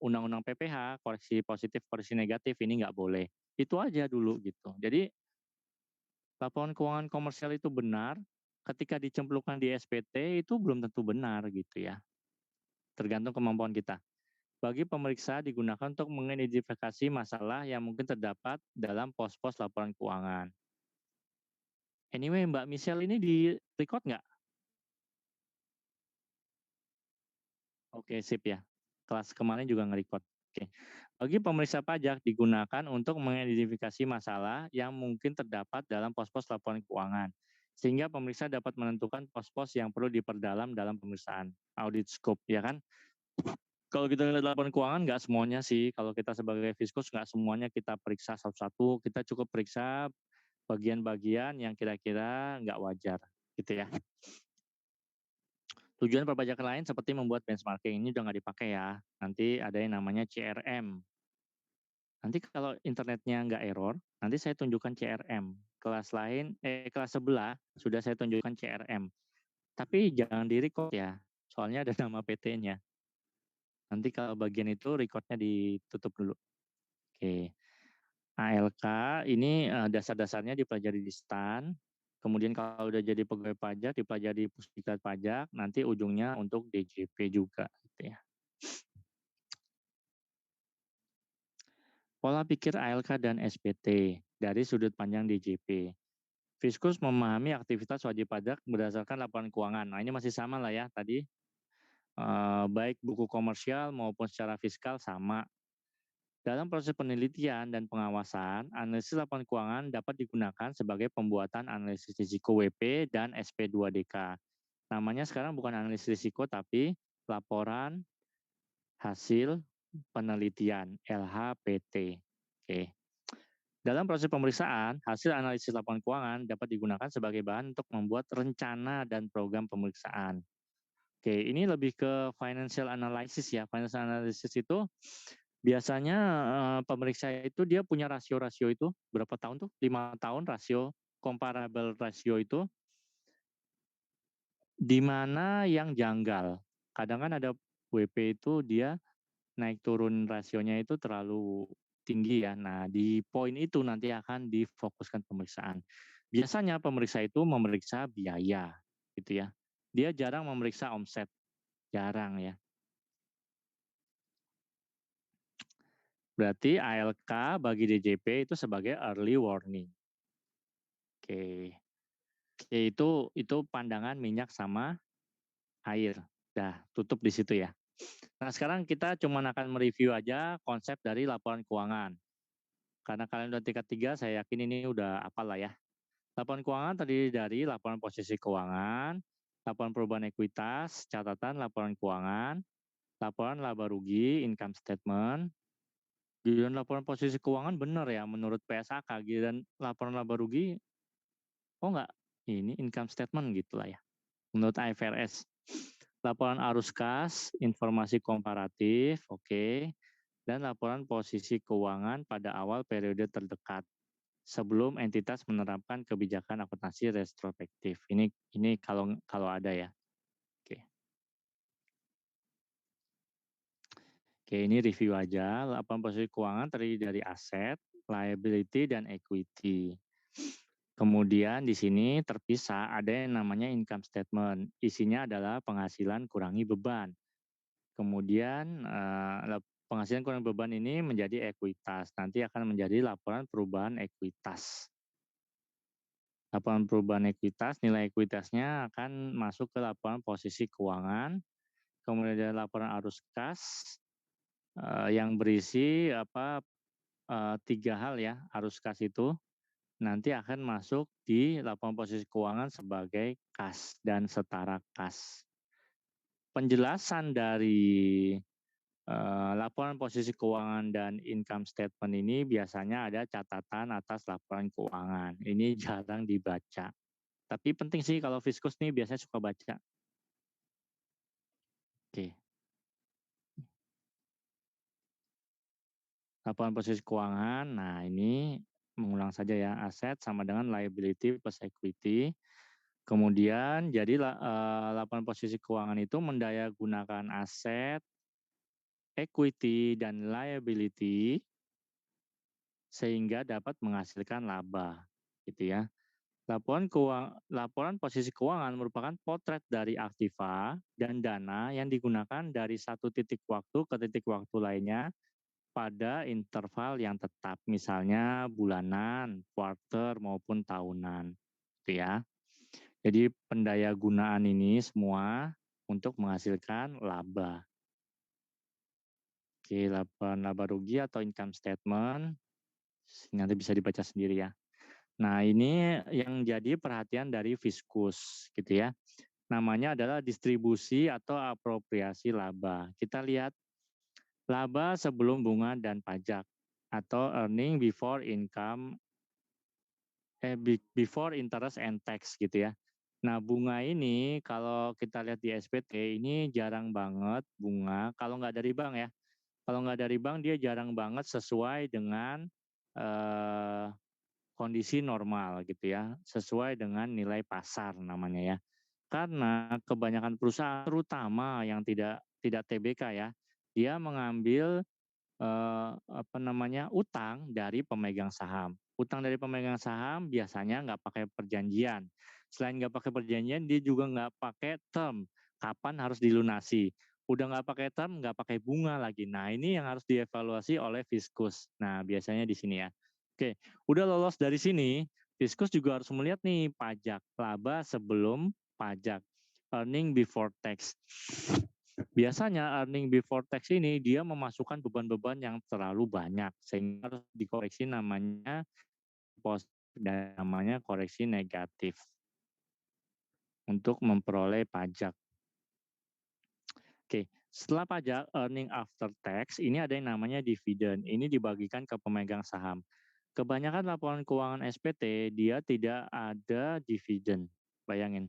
Undang-Undang PPH koreksi positif, koreksi negatif ini nggak boleh. Itu aja dulu gitu. Jadi laporan keuangan komersial itu benar, ketika dicemplungkan di SPT itu belum tentu benar gitu ya. Tergantung kemampuan kita. Bagi pemeriksa digunakan untuk mengidentifikasi masalah yang mungkin terdapat dalam pos-pos laporan keuangan. Anyway, Mbak Michelle ini di record nggak? Oke, sip ya. Kelas kemarin juga nge-record. Oke. Bagi pemeriksa pajak digunakan untuk mengidentifikasi masalah yang mungkin terdapat dalam pos-pos laporan keuangan, sehingga pemeriksa dapat menentukan pos-pos yang perlu diperdalam dalam pemeriksaan audit scope, ya kan? Kalau kita lihat laporan keuangan, nggak semuanya sih. Kalau kita sebagai fiskus, nggak semuanya kita periksa satu-satu. Kita cukup periksa bagian-bagian yang kira-kira nggak wajar, gitu ya. Tujuan perpajakan lain seperti membuat benchmarking, ini udah nggak dipakai ya. Nanti ada yang namanya CRM. Nanti kalau internetnya nggak error, nanti saya tunjukkan CRM. Kelas lain, kelas sebelah sudah saya tunjukkan CRM. Tapi jangan di-record ya, soalnya ada nama PT-nya. Nanti kalau bagian itu recordnya ditutup dulu. Oke. ALK ini dasar-dasarnya dipelajari di STAN. Kemudian kalau udah jadi pegawai pajak dipelajari Pusdiklat Pajak, nanti ujungnya untuk DJP juga gitu ya. Pola pikir ALK dan SPT dari sudut pandang DJP. Fiskus memahami aktivitas wajib pajak berdasarkan laporan keuangan. Nah, ini masih sama lah ya tadi. Baik buku komersial maupun secara fiskal sama. Dalam proses penelitian dan pengawasan, analisis laporan keuangan dapat digunakan sebagai pembuatan analisis risiko WP dan SP2DK. Namanya sekarang bukan analisis risiko, tapi laporan hasil penelitian, LHPT. Oke. Dalam proses pemeriksaan, hasil analisis laporan keuangan dapat digunakan sebagai bahan untuk membuat rencana dan program pemeriksaan. Oke, ini lebih ke financial analysis ya. Financial analysis itu biasanya pemeriksa itu dia punya rasio-rasio itu berapa tahun tuh? 5 tahun rasio, comparable rasio itu di mana yang janggal. Kadang kan ada WP itu dia naik turun rasionya itu terlalu tinggi ya. Nah, di poin itu nanti akan difokuskan pemeriksaan. Biasanya pemeriksa itu memeriksa biaya gitu ya. Dia jarang memeriksa omset. Jarang ya. Berarti ALK bagi DJP itu sebagai early warning. Oke. Oke, itu pandangan minyak sama air. Dah, tutup di situ ya. Nah, sekarang kita cuma akan mereview aja konsep dari laporan keuangan. Karena kalian udah tingkat 3, saya yakin ini udah apal lah ya. Laporan keuangan terdiri dari laporan posisi keuangan, laporan perubahan ekuitas, catatan laporan keuangan, laporan laba rugi, income statement. Giliran laporan posisi keuangan benar ya menurut PSAK, giliran laporan laba rugi, oh enggak, ini income statement gitu lah ya. Menurut IFRS. Laporan arus kas, informasi komparatif, oke. Dan laporan posisi keuangan pada awal periode terdekat sebelum entitas menerapkan kebijakan akuntansi retrospektif. Ini kalau ada ya. Oke. Oke, ini review aja. Laporan posisi keuangan terdiri dari aset, liability dan equity. Kemudian di sini terpisah ada yang namanya income statement. Isinya adalah penghasilan kurangi beban. Kemudian penghasilan kurangi beban ini menjadi ekuitas. Nanti akan menjadi laporan perubahan ekuitas. Laporan perubahan ekuitas, nilai ekuitasnya akan masuk ke laporan posisi keuangan. Kemudian ada laporan arus kas yang berisi 3 hal ya, arus kas itu. Nanti akan masuk di laporan posisi keuangan sebagai kas dan setara kas. Penjelasan dari laporan posisi keuangan dan income statement ini biasanya ada catatan atas laporan keuangan. Ini jarang dibaca. Tapi penting sih kalau Fiskus nih biasanya suka baca. Oke. Laporan posisi keuangan, nah ini mengulang saja ya, aset sama dengan liability plus equity. Kemudian jadi laporan posisi keuangan itu mendayagunakan aset, equity dan liability sehingga dapat menghasilkan laba, gitu ya. Laporan posisi keuangan merupakan potret dari aktiva dan dana yang digunakan dari satu titik waktu ke titik waktu lainnya pada interval yang tetap, misalnya bulanan, quarter maupun tahunan, gitu ya. Jadi pendayagunaan ini semua untuk menghasilkan laba. Oke, laporan laba rugi atau income statement nanti bisa dibaca sendiri ya. Nah, ini yang jadi perhatian dari Fiskus gitu ya. Namanya adalah distribusi atau apropriasi laba. Kita lihat laba sebelum bunga dan pajak atau earning before income before interest and tax gitu ya. Nah, bunga ini kalau kita lihat di SPT ini jarang banget bunga kalau nggak dari bank ya. Kalau nggak dari bank dia jarang banget sesuai dengan kondisi normal gitu ya, sesuai dengan nilai pasar namanya ya. Karena kebanyakan perusahaan terutama yang tidak TBK ya, dia mengambil utang dari pemegang saham. Utang dari pemegang saham biasanya nggak pakai perjanjian. Selain nggak pakai perjanjian, dia juga nggak pakai term, kapan harus dilunasi. Udah nggak pakai term, nggak pakai bunga lagi. Nah, ini yang harus dievaluasi oleh Fiskus. Nah, biasanya di sini ya. Oke, udah lolos dari sini, Fiskus juga harus melihat nih pajak, laba sebelum pajak, earning before tax. Biasanya earning before tax ini dia memasukkan beban-beban yang terlalu banyak sehingga harus dikoreksi namanya positif dan namanya koreksi negatif untuk memperoleh pajak. Oke, setelah pajak earning after tax ini ada yang namanya dividen. Ini dibagikan ke pemegang saham. Kebanyakan laporan keuangan SPT dia tidak ada dividen. Bayangin,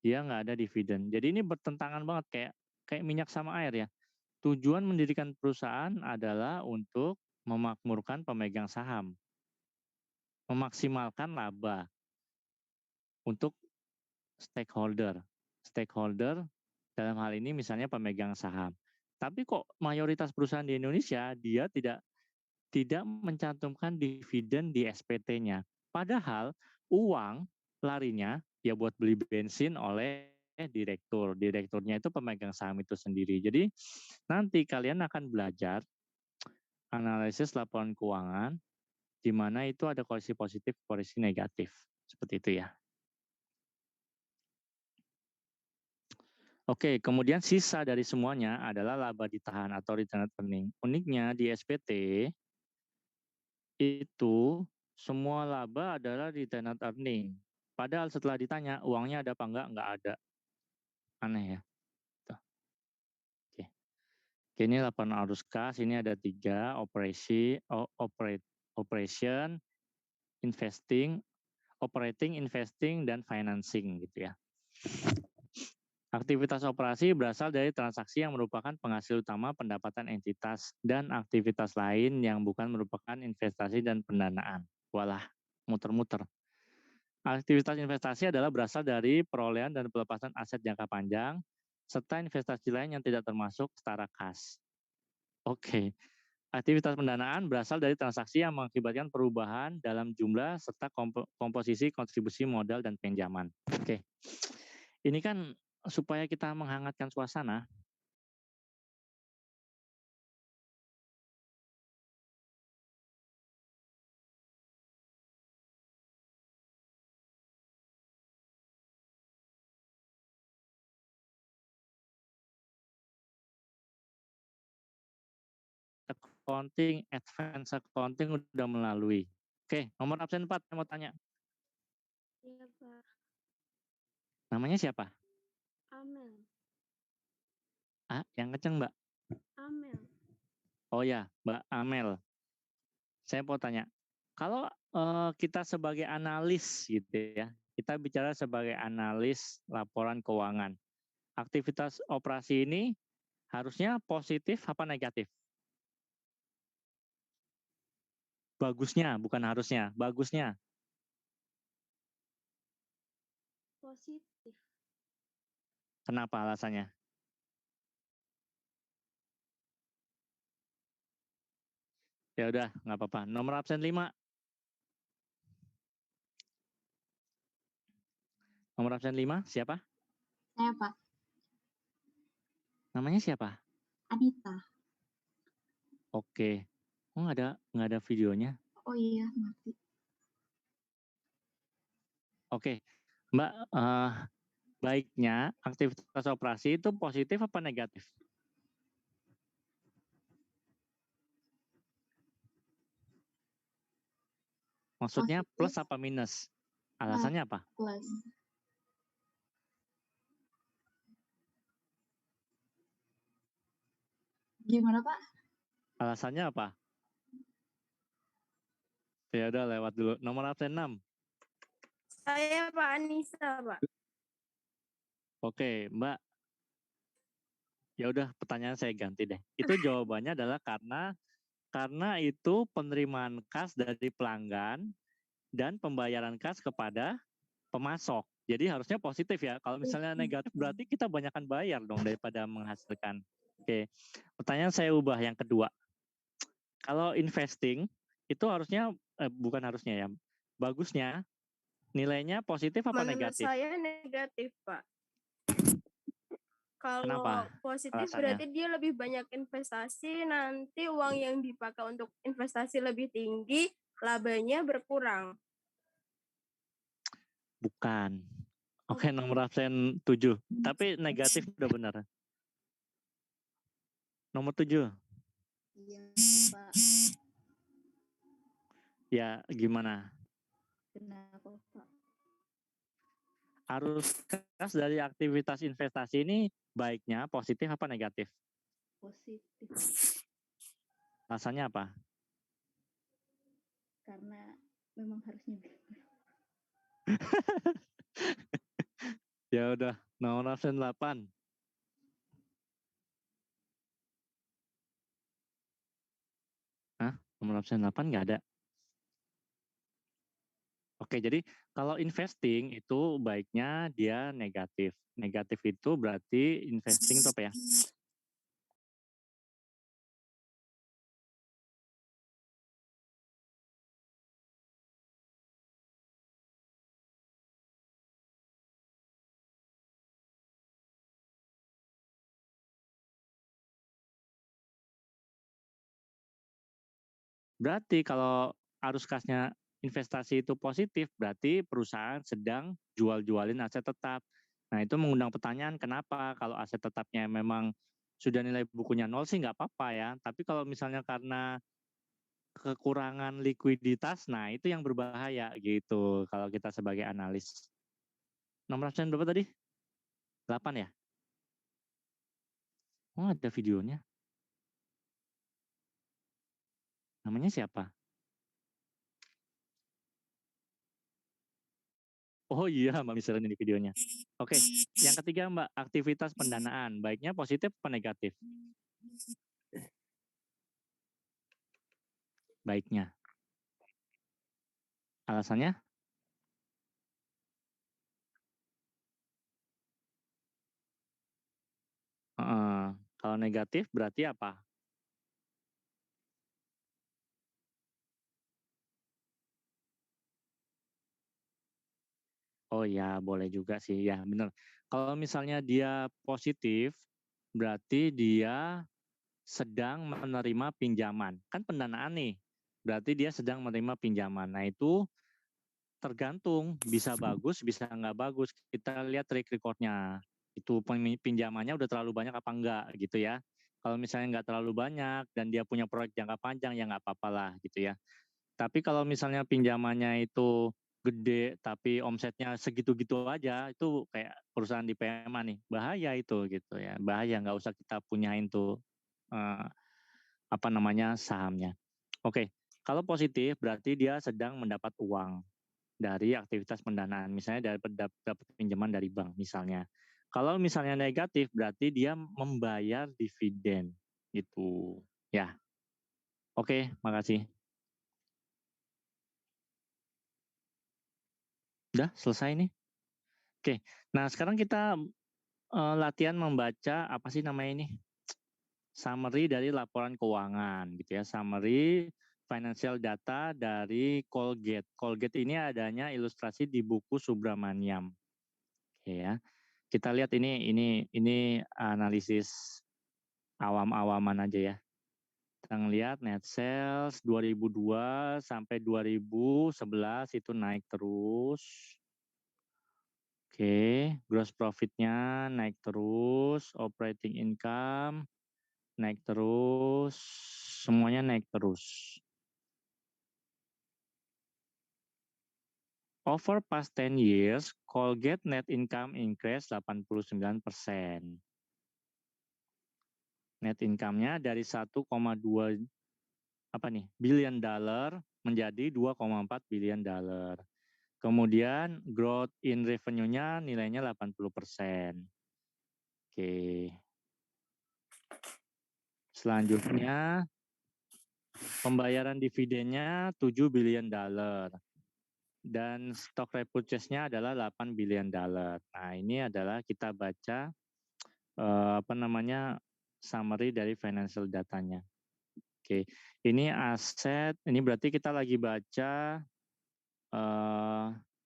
dia nggak ada dividen. Jadi ini bertentangan banget kayak minyak sama air ya. Tujuan mendirikan perusahaan adalah untuk memakmurkan pemegang saham, memaksimalkan laba untuk stakeholder. Stakeholder dalam hal ini misalnya pemegang saham. Tapi kok mayoritas perusahaan di Indonesia dia tidak mencantumkan dividen di SPT-nya. Padahal uang larinya ya buat beli bensin oleh direktur. Direkturnya itu pemegang saham itu sendiri. Jadi nanti kalian akan belajar analisis laporan keuangan di mana itu ada koreksi positif, koreksi negatif. Seperti itu ya. Oke, kemudian sisa dari semuanya adalah laba ditahan atau retained earning. Uniknya di SPT itu semua laba adalah retained earning. Padahal setelah ditanya uangnya ada apa enggak ada. Aneh ya. Tuh. Oke. Oke, ini laporan arus kas, ini ada 3, operation, investing, operating, investing, dan financing gitu ya. Aktivitas operasi berasal dari transaksi yang merupakan penghasil utama pendapatan entitas dan aktivitas lain yang bukan merupakan investasi dan pendanaan. Walah, muter-muter. Aktivitas investasi adalah berasal dari perolehan dan pelepasan aset jangka panjang, serta investasi lain yang tidak termasuk setara kas. Oke. Aktivitas pendanaan berasal dari transaksi yang mengakibatkan perubahan dalam jumlah serta komposisi kontribusi modal dan pinjaman. Oke. Ini kan supaya kita menghangatkan suasana. Accounting, advance accounting udah melalui. Oke, nomor absen 4 saya mau tanya. Iya, Pak. Namanya siapa? Amel. Ah, yang kenceng, Mbak. Amel. Oh ya, Mbak Amel. Saya mau tanya, kalau kita sebagai analis gitu ya, kita bicara sebagai analis laporan keuangan, aktivitas operasi ini harusnya positif apa negatif? Bagusnya, bukan harusnya, bagusnya. Positif. Kenapa alasannya? Ya udah, nggak apa-apa. Nomor absen 5. Nomor absen 5, siapa? Saya, Pak. Namanya siapa? Anita. Oke. Oh, nggak ada videonya? Oh iya, mati. Oke, Mbak, baiknya aktivitas operasi itu positif apa negatif? Maksudnya Positif. plus apa minus? Alasannya apa? Plus. Gimana, Pak? Alasannya apa? Ya udah lewat dulu. Nomor absen 6. Saya Pak Anissa, Pak. Oke, Mbak. Ya udah, pertanyaan saya ganti deh. Itu jawabannya adalah karena itu penerimaan kas dari pelanggan dan pembayaran kas kepada pemasok. Jadi harusnya positif ya. Kalau misalnya negatif berarti kita banyakkan bayar dong daripada menghasilkan. Oke, pertanyaan saya ubah yang kedua. Kalau investing itu harusnya bukan harusnya ya. Bagusnya nilainya positif apa Menurut negatif? saya negatif, Pak. Kalau Kenapa positif alasannya? berarti dia lebih banyak investasi, nanti uang yang dipakai untuk investasi lebih tinggi, labanya berkurang. Bukan. Oke, nomor absen 7. Tapi negatif udah benar. Nomor 7. Iya, Pak. Ya, gimana? Kenapa, Pak? Arus kas dari aktivitas investasi ini baiknya positif apa negatif? Positif. Alasannya apa? Karena memang harusnya begitu. Ya udah, nomor absen 8. Hah? Nomor absen 8 nggak ada? Oke, jadi kalau investing itu baiknya dia negatif. Negatif itu berarti investing itu apa ya? Berarti kalau arus kasnya investasi itu positif, berarti perusahaan sedang jual-jualin aset tetap. Nah, itu mengundang pertanyaan kenapa kalau aset tetapnya memang sudah nilai bukunya 0 sih nggak apa-apa ya. Tapi kalau misalnya karena kekurangan likuiditas, nah itu yang berbahaya gitu kalau kita sebagai analis. Nomor absen berapa tadi? 8 ya? Oh, ada videonya. Namanya siapa? Oh iya, Mbak Misalnya ini videonya. Oke, yang ketiga Mbak, aktivitas pendanaan. Baiknya positif atau negatif? Baiknya. Alasannya? Kalau negatif berarti apa? Oh ya, boleh juga sih. Ya, benar. Kalau misalnya dia positif, berarti dia sedang menerima pinjaman. Kan pendanaan nih. Berarti dia sedang menerima pinjaman. Nah, itu tergantung. Bisa bagus, bisa nggak bagus. Kita lihat track record-nya. Itu pinjamannya udah terlalu banyak apa enggak gitu ya. Kalau misalnya nggak terlalu banyak dan dia punya proyek jangka panjang, ya nggak apa-apa lah gitu ya. Tapi kalau misalnya pinjamannya itu gede tapi omsetnya segitu-gitu aja, itu kayak perusahaan di PMA nih, bahaya itu gitu ya, bahaya, nggak usah kita punyain tuh sahamnya. Oke, kalau positif berarti dia sedang mendapat uang dari aktivitas pendanaan, misalnya dapat pinjaman dari bank misalnya. Kalau misalnya negatif berarti dia membayar dividen gitu ya. Oke, makasih. Udah selesai nih. Oke, nah sekarang kita latihan membaca apa sih namanya ini? Summary dari laporan keuangan gitu ya. Summary financial data dari Colgate. Colgate ini adanya ilustrasi di buku Subramaniam. Oke ya. Kita lihat ini analisis awam-awaman aja ya. Kita ngelihat net sales 2002 sampai 2011 itu naik terus. Oke, gross profit-nya naik terus, operating income naik terus, semuanya naik terus. Over past 10 years, Colgate net income increase 89%. Net income-nya dari 1,2 billion dollar menjadi 2,4 billion dollar. Kemudian growth in revenue-nya nilainya 80%. Oke. Selanjutnya pembayaran dividennya $7 billion dan stock repurchase-nya adalah $8 billion. Nah, ini adalah kita baca summary dari financial datanya. Oke, ini aset, ini berarti kita lagi baca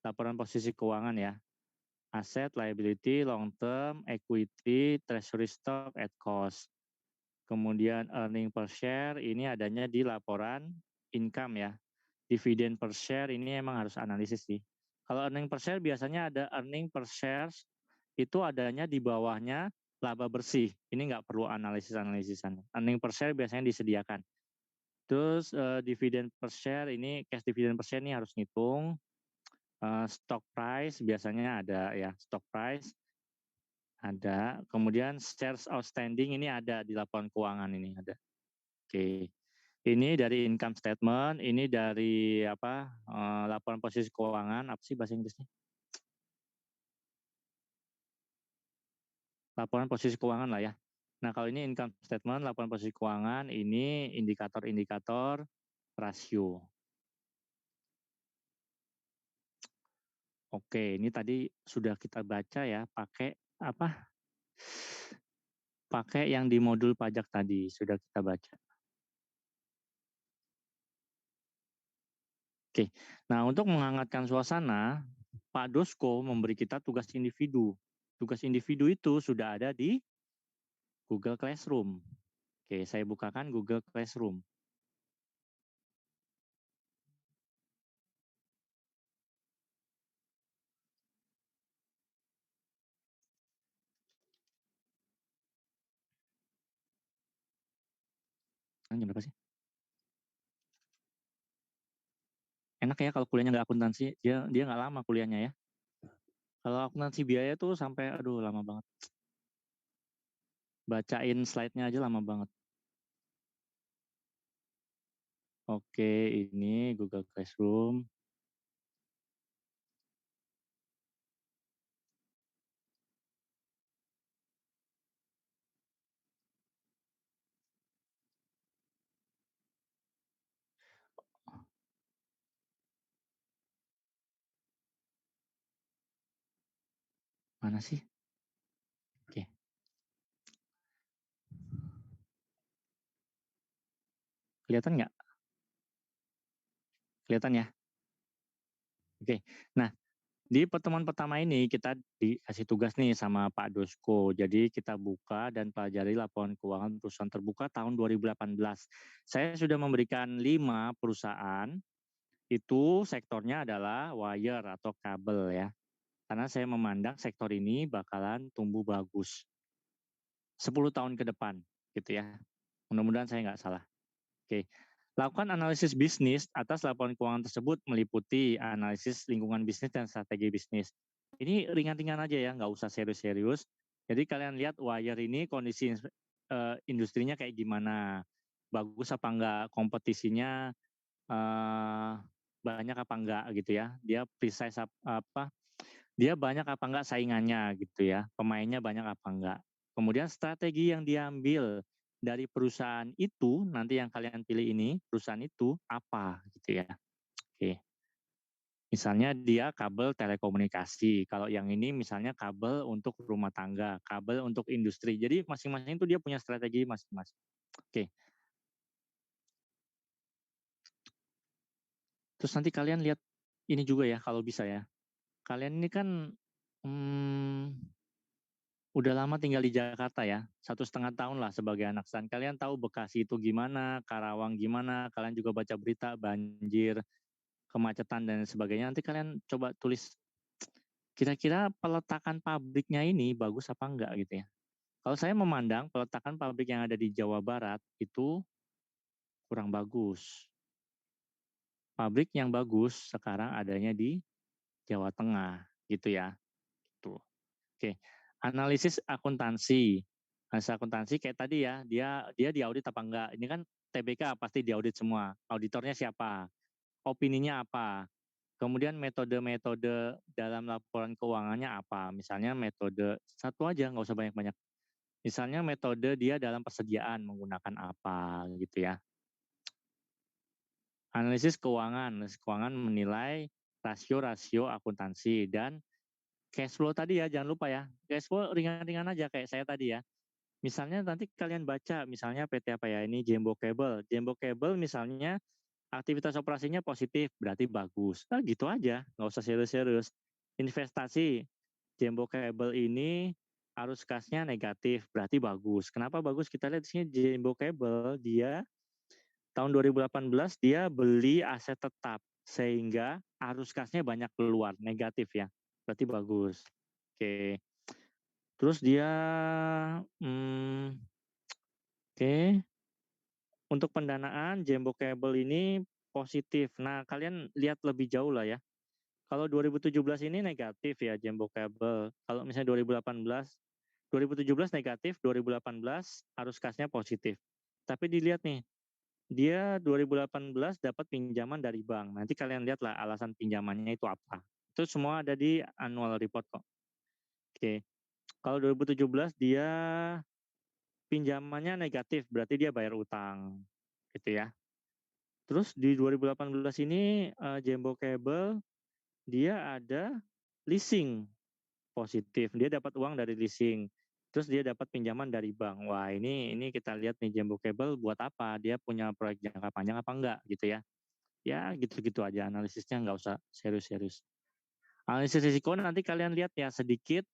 laporan posisi keuangan ya. Aset, liability, long term, equity, treasury stock at cost. Kemudian earning per share ini adanya di laporan income ya. Dividen per share ini emang harus analisis sih. Kalau earning per share biasanya ada earning per share itu adanya di bawahnya laba bersih. Ini nggak perlu analisan. Earning per share biasanya disediakan. Terus dividen per share ini cash dividen per share ini harus ngitung. Stock price biasanya ada ya, stock price ada. Kemudian shares outstanding ini ada di laporan keuangan ini ada. Oke. Ini dari income statement, ini dari laporan posisi keuangan, apa sih bahasa Inggrisnya? Laporan posisi keuangan lah ya. Nah, kalau ini income statement, laporan posisi keuangan, ini indikator-indikator rasio. Oke, ini tadi sudah kita baca ya, pakai apa? Pakai yang di modul pajak tadi, sudah kita baca. Oke, nah untuk menghangatkan suasana, Pak Dosko memberi kita tugas individu. Tugas individu itu sudah ada di Google Classroom. Oke, saya bukakan Google Classroom. Jam berapa sih? Enak ya kalau kuliahnya nggak akuntansi, dia nggak lama kuliahnya ya. Kalau akuntansi biaya tuh sampai, aduh lama banget. Bacain slide-nya aja lama banget. Oke, ini Google Classroom. Mana sih? Oke. Kelihatan nggak? Kelihatan ya? Oke. Nah, di pertemuan pertama ini kita dikasih tugas nih sama Pak Dosko. Jadi kita buka dan pelajari laporan keuangan perusahaan terbuka tahun 2018. Saya sudah memberikan 5 perusahaan. Itu sektornya adalah wire atau kabel ya. Karena saya memandang sektor ini bakalan tumbuh bagus 10 tahun ke depan gitu ya. Mudah-mudahan saya nggak salah. Oke. Lakukan analisis bisnis atas laporan keuangan tersebut meliputi analisis lingkungan bisnis dan strategi bisnis. Ini ringan-ringan aja ya, nggak usah serius-serius. Jadi kalian lihat wire ini kondisi industrinya kayak gimana, bagus apa enggak, kompetisinya banyak apa enggak gitu ya. Dia precise apa, dia banyak apa enggak saingannya gitu ya, pemainnya banyak apa enggak. Kemudian strategi yang diambil dari perusahaan itu, nanti yang kalian pilih ini, perusahaan itu apa gitu ya. Oke. Misalnya dia kabel telekomunikasi, kalau yang ini misalnya kabel untuk rumah tangga, kabel untuk industri. Jadi masing-masing itu dia punya strategi masing-masing. Oke. Terus nanti kalian lihat ini juga ya kalau bisa ya. Kalian ini kan udah lama tinggal di Jakarta ya, 1,5 tahun lah sebagai anak STAN. Kalian tahu Bekasi itu gimana, Karawang gimana, kalian juga baca berita banjir, kemacetan dan sebagainya. Nanti kalian coba tulis kira-kira peletakan pabriknya ini bagus apa enggak gitu ya. Kalau saya memandang peletakan pabrik yang ada di Jawa Barat itu kurang bagus. Pabrik yang bagus sekarang adanya di Jawa Tengah gitu ya. Tuh. Oke. Analisis akuntansi. Analisis akuntansi kayak tadi ya, dia diaudit apa enggak. Ini kan TBK pasti diaudit semua. Auditornya siapa? Opininya apa? Kemudian metode-metode dalam laporan keuangannya apa? Misalnya metode satu aja, nggak usah banyak-banyak. Misalnya metode dia dalam persediaan menggunakan apa gitu ya. Analisis keuangan menilai rasio-rasio akuntansi dan cash flow tadi ya, jangan lupa ya. Cash flow ringan-ringan aja kayak saya tadi ya. Misalnya nanti kalian baca, misalnya PT apa ya, ini Jembo Cable. Jembo Cable misalnya aktivitas operasinya positif, berarti bagus. Nah gitu aja, nggak usah serius-serius. Investasi, Jembo Cable ini arus kasnya negatif, berarti bagus. Kenapa bagus? Kita lihat di sini Jembo Cable, dia tahun 2018 dia beli aset tetap, sehingga arus kasnya banyak keluar, negatif ya, berarti bagus. Oke. Terus dia, oke. Untuk pendanaan, Jembo Cable ini positif. Nah, kalian lihat lebih jauh lah ya. Kalau 2017 ini negatif ya Jembo Cable. Kalau misalnya 2017 negatif, 2018 arus kasnya positif. Tapi dilihat nih, dia 2018 dapat pinjaman dari bank. Nanti kalian lihatlah alasan pinjamannya itu apa. Itu semua ada di annual report kok. Oke. Kalau 2017 dia pinjamannya negatif, berarti dia bayar utang. Gitu ya. Terus di 2018 ini Jembo Cable dia ada leasing positif. Dia dapat uang dari leasing. Terus dia dapat pinjaman dari bank. Wah, ini kita lihat nih Jembo Cable buat apa? Dia punya proyek jangka panjang apa enggak gitu ya. Ya, gitu-gitu aja analisisnya, nggak usah serius-serius. Analisis risiko nanti kalian lihat ya sedikit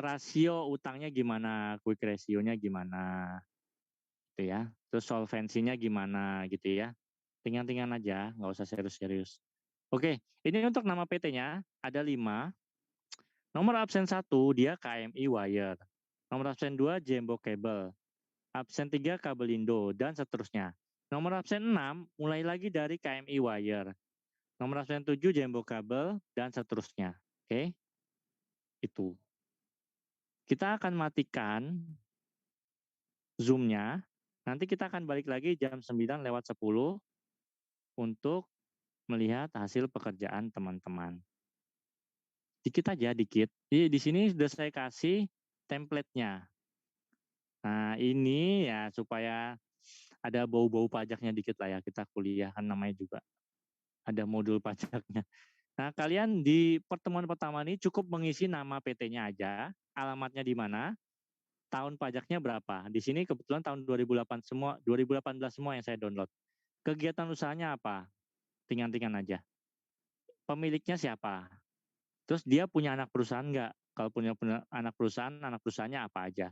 rasio utangnya gimana, quick ratio-nya gimana. Gitu ya. Terus solvensinya gimana gitu ya. Ringan-ringan aja, nggak usah serius-serius. Oke, ini untuk nama PT-nya ada 5. Nomor absen 1 dia KMI Wire. Nomor absen 2 Jembo Cable. Absen 3 Kabelindo dan seterusnya. Nomor absen 6 mulai lagi dari KMI Wire. Nomor absen 7 Jembo Cable dan seterusnya. Oke. Itu. Kita akan matikan Zoom-nya. Nanti kita akan balik lagi jam 9:10 untuk melihat hasil pekerjaan teman-teman. Dikit aja, dikit. Jadi di sini sudah saya kasih template-nya. Nah, ini ya supaya ada bau-bau pajaknya dikit lah ya. Kita kuliah kan namanya juga ada modul pajaknya. Nah, kalian di pertemuan pertama ini cukup mengisi nama PT-nya aja, alamatnya di mana, tahun pajaknya berapa. Di sini kebetulan tahun 2018 semua yang saya download. Kegiatan usahanya apa? Ringan-ringan aja. Pemiliknya siapa? Terus dia punya anak perusahaan nggak? Kalau punya anak perusahaannya apa aja?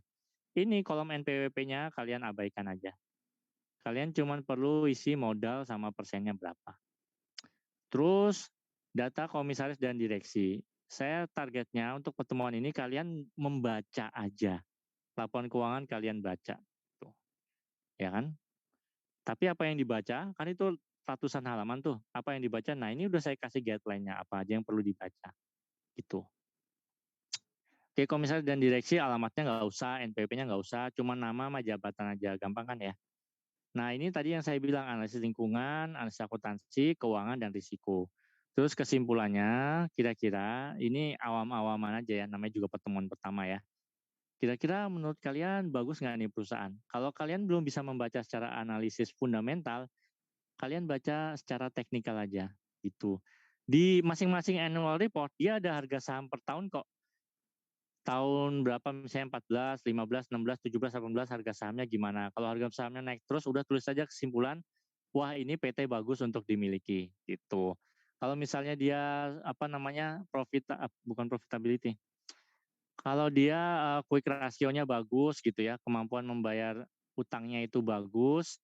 Ini kolom NPWP-nya kalian abaikan aja. Kalian cuma perlu isi modal sama persennya berapa. Terus data komisaris dan direksi. Saya targetnya untuk pertemuan ini kalian membaca aja. Laporan keuangan kalian baca. Tuh. Ya kan? Tapi apa yang dibaca? Kan itu ratusan halaman tuh. Apa yang dibaca? Nah ini udah saya kasih guideline-nya. Apa aja yang perlu dibaca. Gitu. Oke, komisaris dan direksi alamatnya nggak usah, NPWP-nya nggak usah, cuma nama sama jabatan aja, gampang kan ya. Nah ini tadi yang saya bilang, analisis lingkungan, analisis akuntansi, keuangan, dan risiko. Terus kesimpulannya, kira-kira ini awam-awaman aja ya, namanya juga pertemuan pertama ya. Kira-kira menurut kalian bagus nggak nih perusahaan? Kalau kalian belum bisa membaca secara analisis fundamental, kalian baca secara teknikal aja gitu. Di masing-masing annual report, dia ada harga saham per tahun kok. Tahun berapa misalnya 14, 15, 16, 17, 18 harga sahamnya gimana. Kalau harga sahamnya naik terus udah tulis saja kesimpulan, wah ini PT bagus untuk dimiliki gitu. Kalau misalnya dia bukan profitability. Kalau dia quick ratio-nya bagus gitu ya, kemampuan membayar utangnya itu bagus,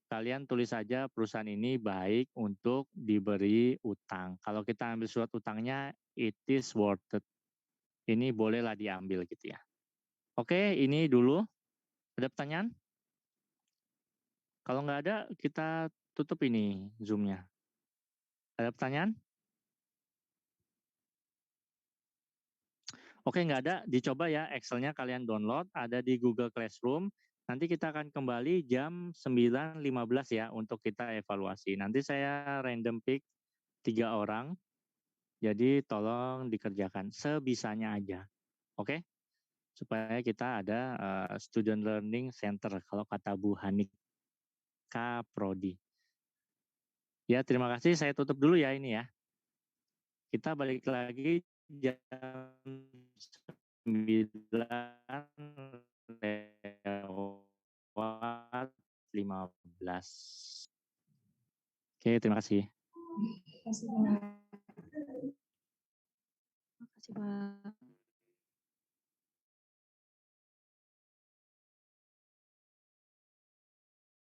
kalian tulis saja perusahaan ini baik untuk diberi utang. Kalau kita ambil surat utangnya, it is worth it. Ini bolehlah diambil gitu ya. Oke, ini dulu. Ada pertanyaan? Kalau nggak ada, kita tutup ini Zoom-nya. Ada pertanyaan? Oke, nggak ada. Dicoba ya, Excel-nya kalian download. Ada di Google Classroom. Nanti kita akan kembali jam 9.15 ya untuk kita evaluasi. Nanti saya random pick 3 orang. Jadi tolong dikerjakan sebisanya aja. Oke? supaya kita ada student learning center kalau kata Bu Hanika Prodi. Ya, terima kasih. Saya tutup dulu ya ini ya. Kita balik lagi jam 9:15. Oke, terima kasih. Terima kasih, Pak.